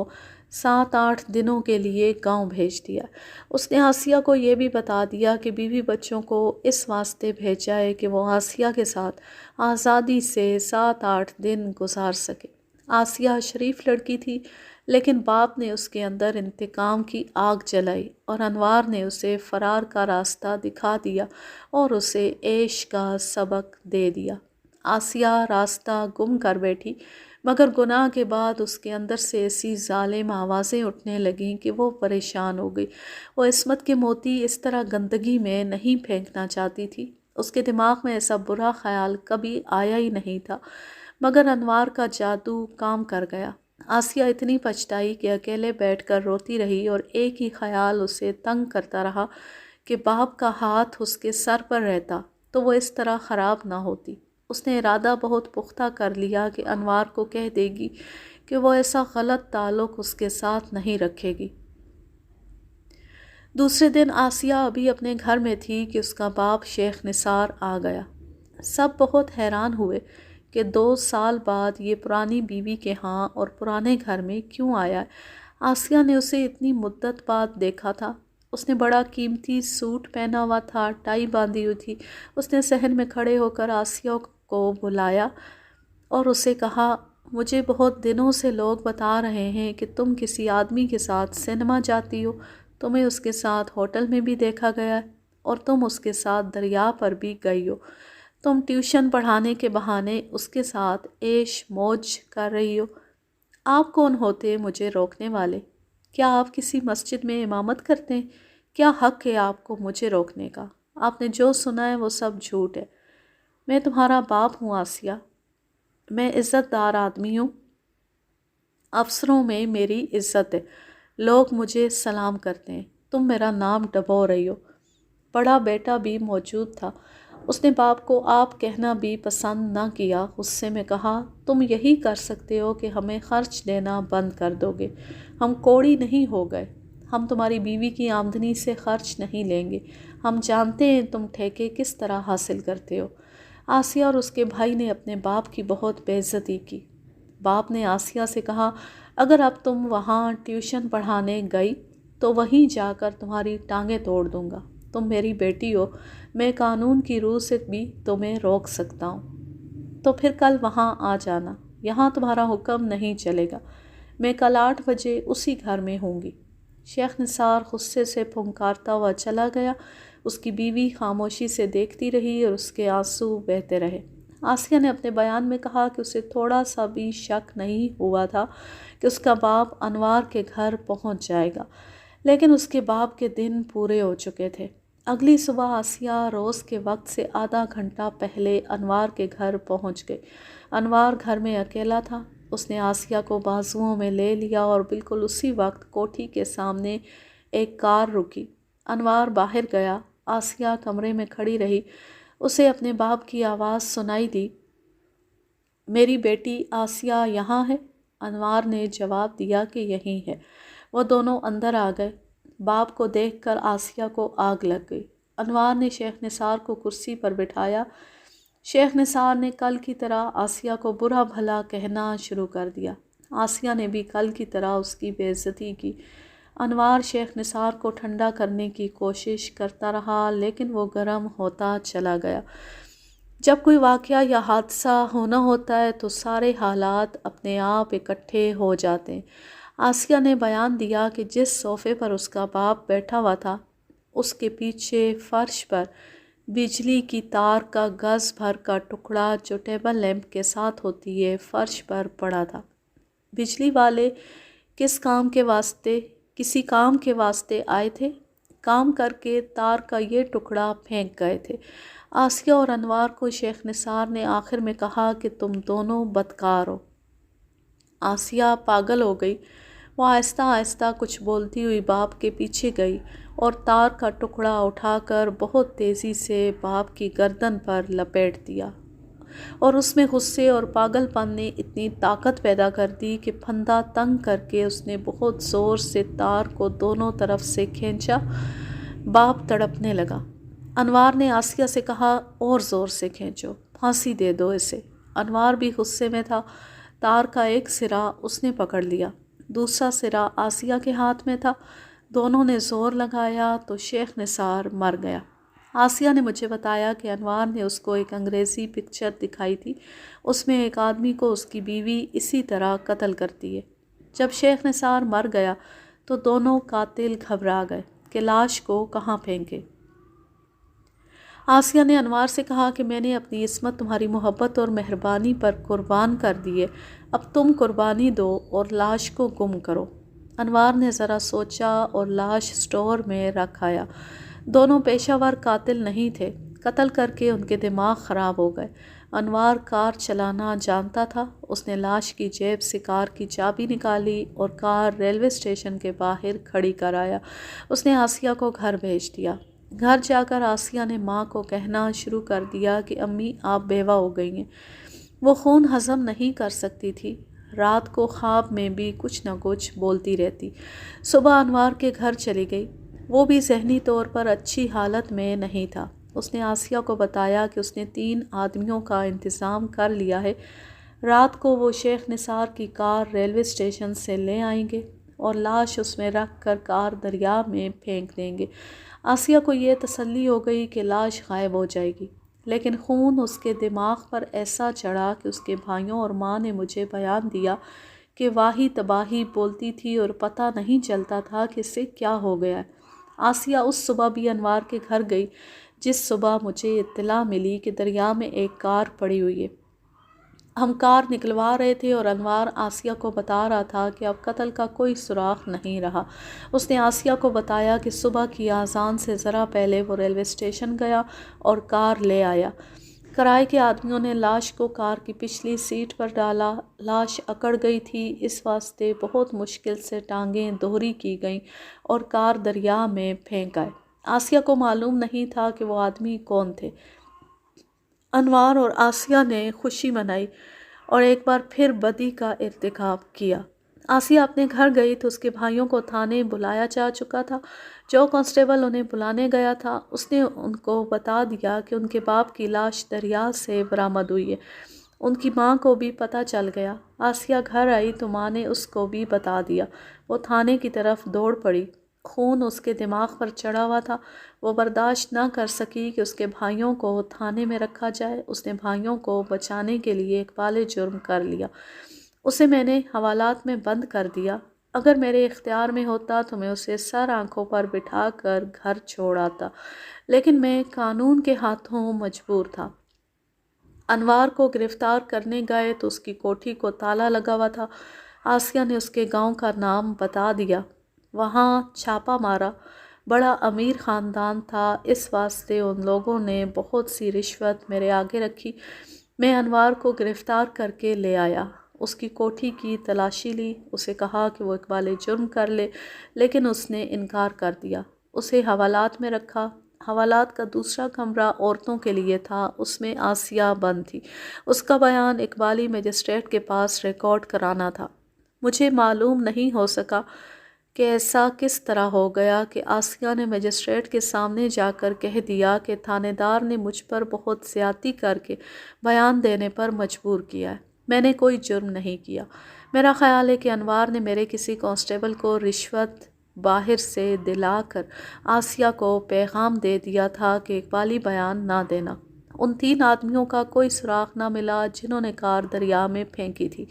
S1: 7-8 دنوں کے لیے گاؤں بھیج دیا۔ اس نے آسیہ کو یہ بھی بتا دیا کہ بیوی بچوں کو اس واسطے بھیجا ہے کہ وہ آسیہ کے ساتھ آزادی سے 7-8 دن گزار سکے۔ آسیہ شریف لڑکی تھی، لیکن باپ نے اس کے اندر انتقام کی آگ جلائی اور انوار نے اسے فرار کا راستہ دکھا دیا اور اسے عیش کا سبق دے دیا۔ آسیہ راستہ گم کر بیٹھی، مگر گناہ کے بعد اس کے اندر سے ایسی ظالم آوازیں اٹھنے لگیں کہ وہ پریشان ہو گئی۔ وہ عصمت کے موتی اس طرح گندگی میں نہیں پھینکنا چاہتی تھی۔ اس کے دماغ میں ایسا برا خیال کبھی آیا ہی نہیں تھا، مگر انوار کا جادو کام کر گیا۔ آسیہ اتنی پچھتائی کہ اکیلے بیٹھ کر روتی رہی اور ایک ہی خیال اسے تنگ کرتا رہا کہ باپ کا ہاتھ اس کے سر پر رہتا تو وہ اس طرح خراب نہ ہوتی۔ اس نے ارادہ بہت پختہ کر لیا کہ انوار کو کہہ دے گی کہ وہ ایسا غلط تعلق اس کے ساتھ نہیں رکھے گی۔ دوسرے دن آسیہ ابھی اپنے گھر میں تھی کہ اس کا باپ شیخ نثار آ گیا۔ سب بہت حیران ہوئے کہ 2 سال بعد یہ پرانی بیوی کے ہاں اور پرانے گھر میں کیوں آیا ہے۔ آسیہ نے اسے اتنی مدت بعد دیکھا تھا۔ اس نے بڑا قیمتی سوٹ پہنا ہوا تھا، ٹائی باندھی ہوئی تھی۔ اس نے صحن میں کھڑے ہو کر آسیہ کو بلایا اور اسے کہا، مجھے بہت دنوں سے لوگ بتا رہے ہیں کہ تم کسی آدمی کے ساتھ سینما جاتی ہو، تمہیں اس کے ساتھ ہوٹل میں بھی دیکھا گیا ہے اور تم اس کے ساتھ دریا پر بھی گئی ہو۔ تم ٹیوشن پڑھانے کے بہانے اس کے ساتھ عیش موج کر رہی ہو۔ آپ کون ہوتے مجھے روکنے والے؟ کیا آپ کسی مسجد میں امامت کرتے ہیں؟ کیا حق ہے آپ کو مجھے روکنے کا؟ آپ نے جو سنا ہے وہ سب جھوٹ ہے۔ میں تمہارا باپ ہوں آسیہ، میں عزت دار آدمی ہوں، افسروں میں میری عزت ہے، لوگ مجھے سلام کرتے ہیں، تم میرا نام ڈبو رہی ہو۔ بڑا بیٹا بھی موجود تھا، اس نے باپ کو آپ کہنا بھی پسند نہ کیا، غصے میں کہا تم یہی کر سکتے ہو کہ ہمیں خرچ دینا بند کر دو گے، ہم کوڑی نہیں ہو گئے، ہم تمہاری بیوی کی آمدنی سے خرچ نہیں لیں گے، ہم جانتے ہیں تم ٹھیکے کس طرح حاصل کرتے ہو۔ آسیہ اور اس کے بھائی نے اپنے باپ کی بہت بے عزتی کی۔ باپ نے آسیہ سے کہا اگر اب تم وہاں ٹیوشن پڑھانے گئی تو وہیں جا کر تمہاری ٹانگیں توڑ دوں گا، تم میری بیٹی ہو، میں قانون کی روح سے بھی تمہیں روک سکتا ہوں، تو پھر کل وہاں آ جانا، یہاں تمہارا حکم نہیں چلے گا، میں کل 8 بجے اسی گھر میں ہوں گی۔ شیخ نثار غصے سے پھنکارتا ہوا چلا گیا، اس کی بیوی خاموشی سے دیکھتی رہی اور اس کے آنسو بہتے رہے۔ آسیہ نے اپنے بیان میں کہا کہ اسے تھوڑا سا بھی شک نہیں ہوا تھا کہ اس کا باپ انوار کے گھر پہنچ جائے گا، لیکن اس کے باپ کے دن پورے ہو چکے تھے۔ اگلی صبح آسیہ روز کے وقت سے آدھا گھنٹہ پہلے انوار کے گھر پہنچ گئی۔ انوار گھر میں اکیلا تھا، اس نے آسیہ کو بازوؤں میں لے لیا اور بالکل اسی وقت کوٹھی کے سامنے ایک کار رکی۔ انوار باہر گیا، آسیہ کمرے میں کھڑی رہی، اسے اپنے باپ کی آواز سنائی دی، میری بیٹی آسیہ یہاں ہے؟ انوار نے جواب دیا کہ یہیں ہے۔ وہ دونوں اندر آ گئے۔ باپ کو دیکھ کر آسیہ کو آگ لگ گئی۔ انوار نے شیخ نثار کو کرسی پر بٹھایا۔ شیخ نثار نے کل کی طرح آسیہ کو برا بھلا کہنا شروع کر دیا۔ آسیہ نے بھی کل کی طرح اس کی بے عزتی کی۔ انوار شیخ نثار کو ٹھنڈا کرنے کی کوشش کرتا رہا لیکن وہ گرم ہوتا چلا گیا۔ جب کوئی واقعہ یا حادثہ ہونا ہوتا ہے تو سارے حالات اپنے آپ اکٹھے ہو جاتے ہیں۔ آسیہ نے بیان دیا کہ جس صوفے پر اس کا باپ بیٹھا ہوا تھا اس کے پیچھے فرش پر بجلی کی تار کا گز بھر کا ٹکڑا جو ٹیبل لیمپ کے ساتھ ہوتی ہے فرش پر پڑا تھا۔ بجلی والے کسی کام کے واسطے آئے تھے، کام کر کے تار کا یہ ٹکڑا پھینک گئے تھے۔ آسیہ اور انوار کو شیخ نثار نے آخر میں کہا کہ تم دونوں بدکار ہو۔ آسیہ پاگل ہو گئی، وہ آہستہ آہستہ کچھ بولتی ہوئی باپ کے پیچھے گئی اور تار کا ٹکڑا اٹھا کر بہت تیزی سے باپ کی گردن پر لپیٹ دیا، اور اس میں غصے اور پاگل پن نے اتنی طاقت پیدا کر دی کہ پھندا تنگ کر کے اس نے بہت زور سے تار کو دونوں طرف سے کھینچا۔ باپ تڑپنے لگا۔ انوار نے آسیہ سے کہا اور زور سے کھینچو، پھانسی دے دو اسے۔ انوار بھی غصے میں تھا۔ تار کا ایک سرا اس نے پکڑ لیا، دوسرا سرا آسیہ کے ہاتھ میں تھا، دونوں نے زور لگایا تو شیخ نثار مر گیا۔ آسیہ نے مجھے بتایا کہ انوار نے اس کو ایک انگریزی پکچر دکھائی تھی، اس میں ایک آدمی کو اس کی بیوی اسی طرح قتل کرتی ہے۔ جب شیخ نثار مر گیا تو دونوں قاتل گھبرا گئے کہ لاش کو کہاں پھینکے۔ آسیہ نے انوار سے کہا کہ میں نے اپنی عصمت تمہاری محبت اور مہربانی پر قربان کر دی ہے، اب تم قربانی دو اور لاش کو گم کرو۔ انوار نے ذرا سوچا اور لاش سٹور میں رکھ آیا۔ دونوں پیشہ ور قاتل نہیں تھے، قتل کر کے ان کے دماغ خراب ہو گئے۔ انوار کار چلانا جانتا تھا، اس نے لاش کی جیب سے کار کی چابی نکالی اور کار ریلوے اسٹیشن کے باہر کھڑی کر آیا۔ اس نے آسیہ کو گھر بھیج دیا۔ گھر جا کر آسیہ نے ماں کو کہنا شروع کر دیا کہ امی آپ بیوہ ہو گئی ہیں۔ وہ خون ہضم نہیں کر سکتی تھی، رات کو خواب میں بھی کچھ نہ کچھ بولتی رہتی۔ صبح انوار کے گھر چلی گئی، وہ بھی ذہنی طور پر اچھی حالت میں نہیں تھا۔ اس نے آسیہ کو بتایا کہ اس نے 3 آدمیوں کا انتظام کر لیا ہے، رات کو وہ شیخ نثار کی کار ریلوے اسٹیشن سے لے آئیں گے اور لاش اس میں رکھ کر کار دریا میں پھینک دیں گے۔ آسیہ کو یہ تسلی ہو گئی کہ لاش غائب ہو جائے گی، لیکن خون اس کے دماغ پر ایسا چڑھا کہ اس کے بھائیوں اور ماں نے مجھے بیان دیا کہ واہی تباہی بولتی تھی اور پتہ نہیں چلتا تھا کہ اسے کیا ہو گیا ہے۔ آسیہ اس صبح بھی انوار کے گھر گئی جس صبح مجھے اطلاع ملی کہ دریا میں ایک کار پڑی ہوئی ہے۔ ہم کار نکلوا رہے تھے اور انوار آسیہ کو بتا رہا تھا کہ اب قتل کا کوئی سراغ نہیں رہا۔ اس نے آسیہ کو بتایا کہ صبح کی اذان سے ذرا پہلے وہ ریلوے اسٹیشن گیا اور کار لے آیا۔ کرائے کے آدمیوں نے لاش کو کار کی پچھلی سیٹ پر ڈالا۔ لاش اکڑ گئی تھی، اس واسطے بہت مشکل سے ٹانگیں دوہری کی گئیں اور کار دریا میں پھینک آئے۔ آسیہ کو معلوم نہیں تھا کہ وہ آدمی کون تھے۔ انوار اور آسیہ نے خوشی منائی اور ایک بار پھر بدی کا ارتکاب کیا۔ آسیہ اپنے گھر گئی تو اس کے بھائیوں کو تھانے بلایا جا چکا تھا۔ جو کانسٹیبل انہیں بلانے گیا تھا اس نے ان کو بتا دیا کہ ان کے باپ کی لاش دریا سے برآمد ہوئی ہے۔ ان کی ماں کو بھی پتہ چل گیا۔ آسیہ گھر آئی تو ماں نے اس کو بھی بتا دیا۔ وہ تھانے کی طرف دوڑ پڑی۔ خون اس کے دماغ پر چڑھا ہوا تھا۔ وہ برداشت نہ کر سکی کہ اس کے بھائیوں کو تھانے میں رکھا جائے۔ اس نے بھائیوں کو بچانے کے لیے اقبال جرم کر لیا۔ اسے میں نے حوالات میں بند کر دیا۔ اگر میرے اختیار میں ہوتا تو میں اسے سر آنکھوں پر بٹھا کر گھر چھوڑ آتا، لیکن میں قانون کے ہاتھوں مجبور تھا۔ انوار کو گرفتار کرنے گئے تو اس کی کوٹھی کو تالا لگا ہوا تھا۔ آسیہ نے اس کے گاؤں کا نام بتا دیا۔ وہاں چھاپا مارا۔ بڑا امیر خاندان تھا، اس واسطے ان لوگوں نے بہت سی رشوت میرے آگے رکھی۔ میں انوار کو گرفتار کر کے لے آیا، اس کی کوٹھی کی تلاشی لی، اسے کہا کہ وہ اقبال جرم کر لے، لیکن اس نے انکار کر دیا۔ اسے حوالات میں رکھا۔ حوالات کا دوسرا کمرہ عورتوں کے لیے تھا، اس میں آسیہ بند تھی۔ اس کا بیان اقبالی مجسٹریٹ کے پاس ریکارڈ کرانا تھا۔ مجھے معلوم نہیں ہو سکا کہ ایسا کس طرح ہو گیا کہ آسیہ نے مجسٹریٹ کے سامنے جا کر کہہ دیا کہ تھانے دار نے مجھ پر بہت زیادتی کر کے بیان دینے پر مجبور کیا ہے۔ میں نے کوئی جرم نہیں کیا۔ میرا خیال ہے کہ انوار نے میرے کسی کانسٹیبل کو رشوت باہر سے دلا کر آسیہ کو پیغام دے دیا تھا کہ اقبالی بیان نہ دینا۔ ان 3 آدمیوں کا کوئی سراغ نہ ملا جنہوں نے کار دریا میں پھینکی تھی۔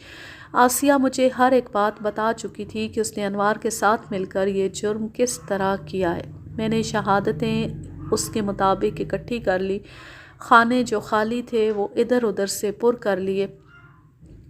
S1: آسیہ مجھے ہر ایک بات بتا چکی تھی کہ اس نے انوار کے ساتھ مل کر یہ جرم کس طرح کیا ہے۔ میں نے شہادتیں اس کے مطابق اکٹھی کر لی۔ خانے جو خالی تھے وہ ادھر ادھر سے پر کر لیے۔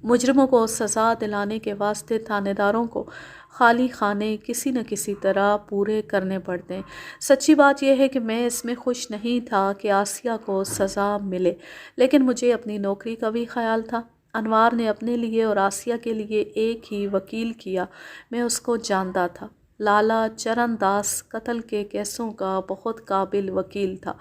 S1: مجرموں کو سزا دلانے کے واسطے تھانے داروں کو خالی خانے کسی نہ کسی طرح پورے کرنے پڑتے ہیں۔ سچی بات یہ ہے کہ میں اس میں خوش نہیں تھا کہ آسیہ کو سزا ملے، لیکن مجھے اپنی نوکری کا بھی خیال تھا۔ انوار نے اپنے لیے اور آسیہ کے لیے ایک ہی وکیل کیا۔ میں اس کو جانتا تھا۔ لالا چرن داس قتل کے کیسوں کا بہت قابل وکیل تھا۔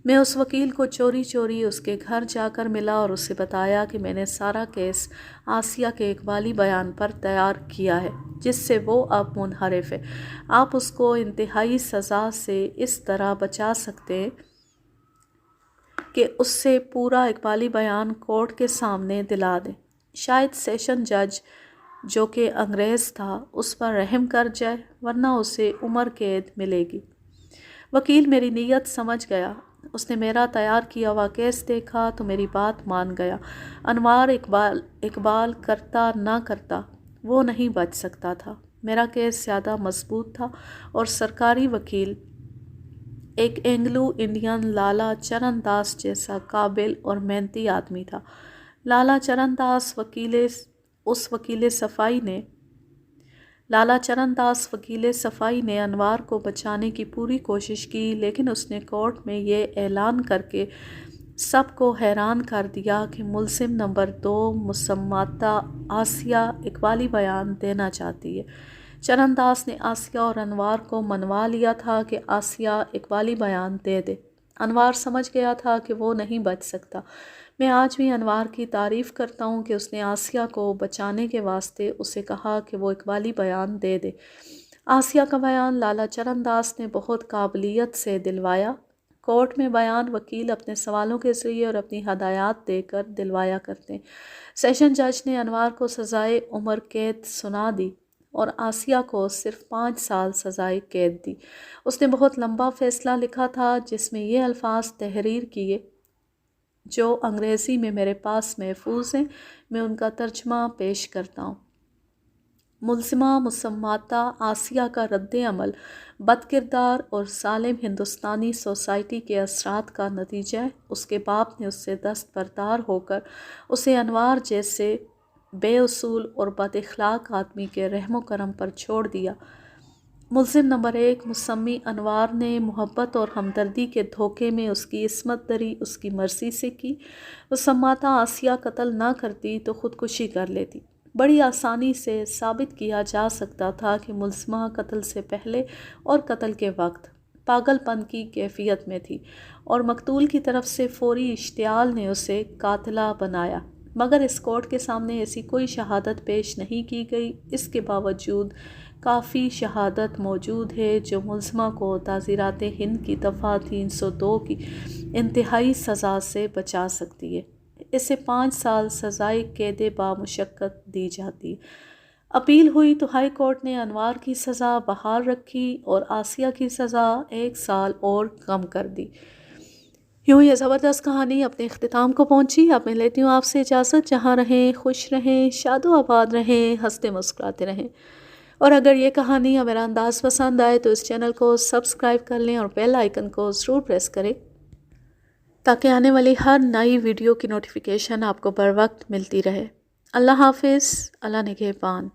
S1: میں اس وکیل کو چوری چوری اس کے گھر جا کر ملا اور اسے بتایا کہ میں نے سارا کیس آسیہ کے اقبالی بیان پر تیار کیا ہے، جس سے وہ اب منحرف ہے۔ آپ اس کو انتہائی سزا سے اس طرح بچا سکتے ہیں کہ اس سے پورا اقبالی بیان کورٹ کے سامنے دلا دیں۔ شاید سیشن جج جو کہ انگریز تھا اس پر رحم کر جائے، ورنہ اسے عمر قید ملے گی۔ وکیل میری نیت سمجھ گیا۔ اس نے میرا تیار کیا ہوا کیس دیکھا تو میری بات مان گیا۔ انوار اقبال کرتا نہ کرتا وہ نہیں بچ سکتا تھا۔ میرا کیس زیادہ مضبوط تھا اور سرکاری وکیل ایک اینگلو انڈین لالا چرن داس جیسا قابل اور محنتی آدمی تھا۔ لالا چرن داس وکیل صفائی نے انوار کو بچانے کی پوری کوشش کی، لیکن اس نے کورٹ میں یہ اعلان کر کے سب کو حیران کر دیا کہ ملزم نمبر 2 مسماتہ آسیہ اقبالی بیان دینا چاہتی ہے۔ چرن داس نے آسیہ اور انوار کو منوا لیا تھا کہ آسیہ اقبالی بیان دے دے۔ انوار سمجھ گیا تھا کہ وہ نہیں بچ سکتا۔ میں آج بھی انوار کی تعریف کرتا ہوں کہ اس نے آسیہ کو بچانے کے واسطے اسے کہا کہ وہ اقبالی بیان دے دے۔ آسیہ کا بیان لالا چرن داس نے بہت قابلیت سے دلوایا۔ کورٹ میں بیان وکیل اپنے سوالوں کے ذریعے اور اپنی ہدایات دے کر دلوایا کرتے ہیں۔ سیشن جج نے انوار کو سزائے عمر قید سنا دی اور آسیہ کو صرف 5 سال سزائے قید دی۔ اس نے بہت لمبا فیصلہ لکھا تھا جس میں یہ الفاظ تحریر کیے جو انگریزی میں میرے پاس محفوظ ہیں، میں ان کا ترجمہ پیش کرتا ہوں۔ ملزمہ مسماتہ آسیہ کا رد عمل بد کردار اور ظالم ہندوستانی سوسائٹی کے اثرات کا نتیجہ ہے۔ اس کے باپ نے اس سے دست بردار ہو کر اسے انوار جیسے بے اصول اور بد اخلاق آدمی کے رحم و کرم پر چھوڑ دیا۔ ملزم نمبر 1 مسمی انوار نے محبت اور ہمدردی کے دھوکے میں اس کی عصمت دری اس کی مرضی سے کی۔ مسماتہ آسیہ قتل نہ کرتی تو خودکشی کر لیتی۔ بڑی آسانی سے ثابت کیا جا سکتا تھا کہ ملزمہ قتل سے پہلے اور قتل کے وقت پاگل پن کی کیفیت میں تھی اور مقتول کی طرف سے فوری اشتعال نے اسے قاتلہ بنایا، مگر اس کورٹ کے سامنے ایسی کوئی شہادت پیش نہیں کی گئی۔ اس کے باوجود کافی شہادت موجود ہے جو ملزمہ کو تعزیرات ہند کی دفعہ 302 کی انتہائی سزا سے بچا سکتی ہے۔ اسے 5 سال سزائے قید بامشقت دی جاتی۔ اپیل ہوئی تو ہائی کورٹ نے انوار کی سزا بحال رکھی اور آسیہ کی سزا 1 سال اور کم کر دی۔ یوں یہ زبردست کہانی اپنے اختتام کو پہنچی۔ اب میں لیتی ہوں آپ سے اجازت۔ جہاں رہیں خوش رہیں، شاد و آباد رہیں، ہنستے مسکراتے رہیں۔ اور اگر یہ کہانی یا میرا انداز پسند آئے تو اس چینل کو سبسکرائب کر لیں اور بیل آئیکن کو ضرور پریس کریں تاکہ آنے والی ہر نئی ویڈیو کی نوٹیفیکیشن آپ کو بر وقت ملتی رہے۔ اللہ حافظ، اللہ نگہبان۔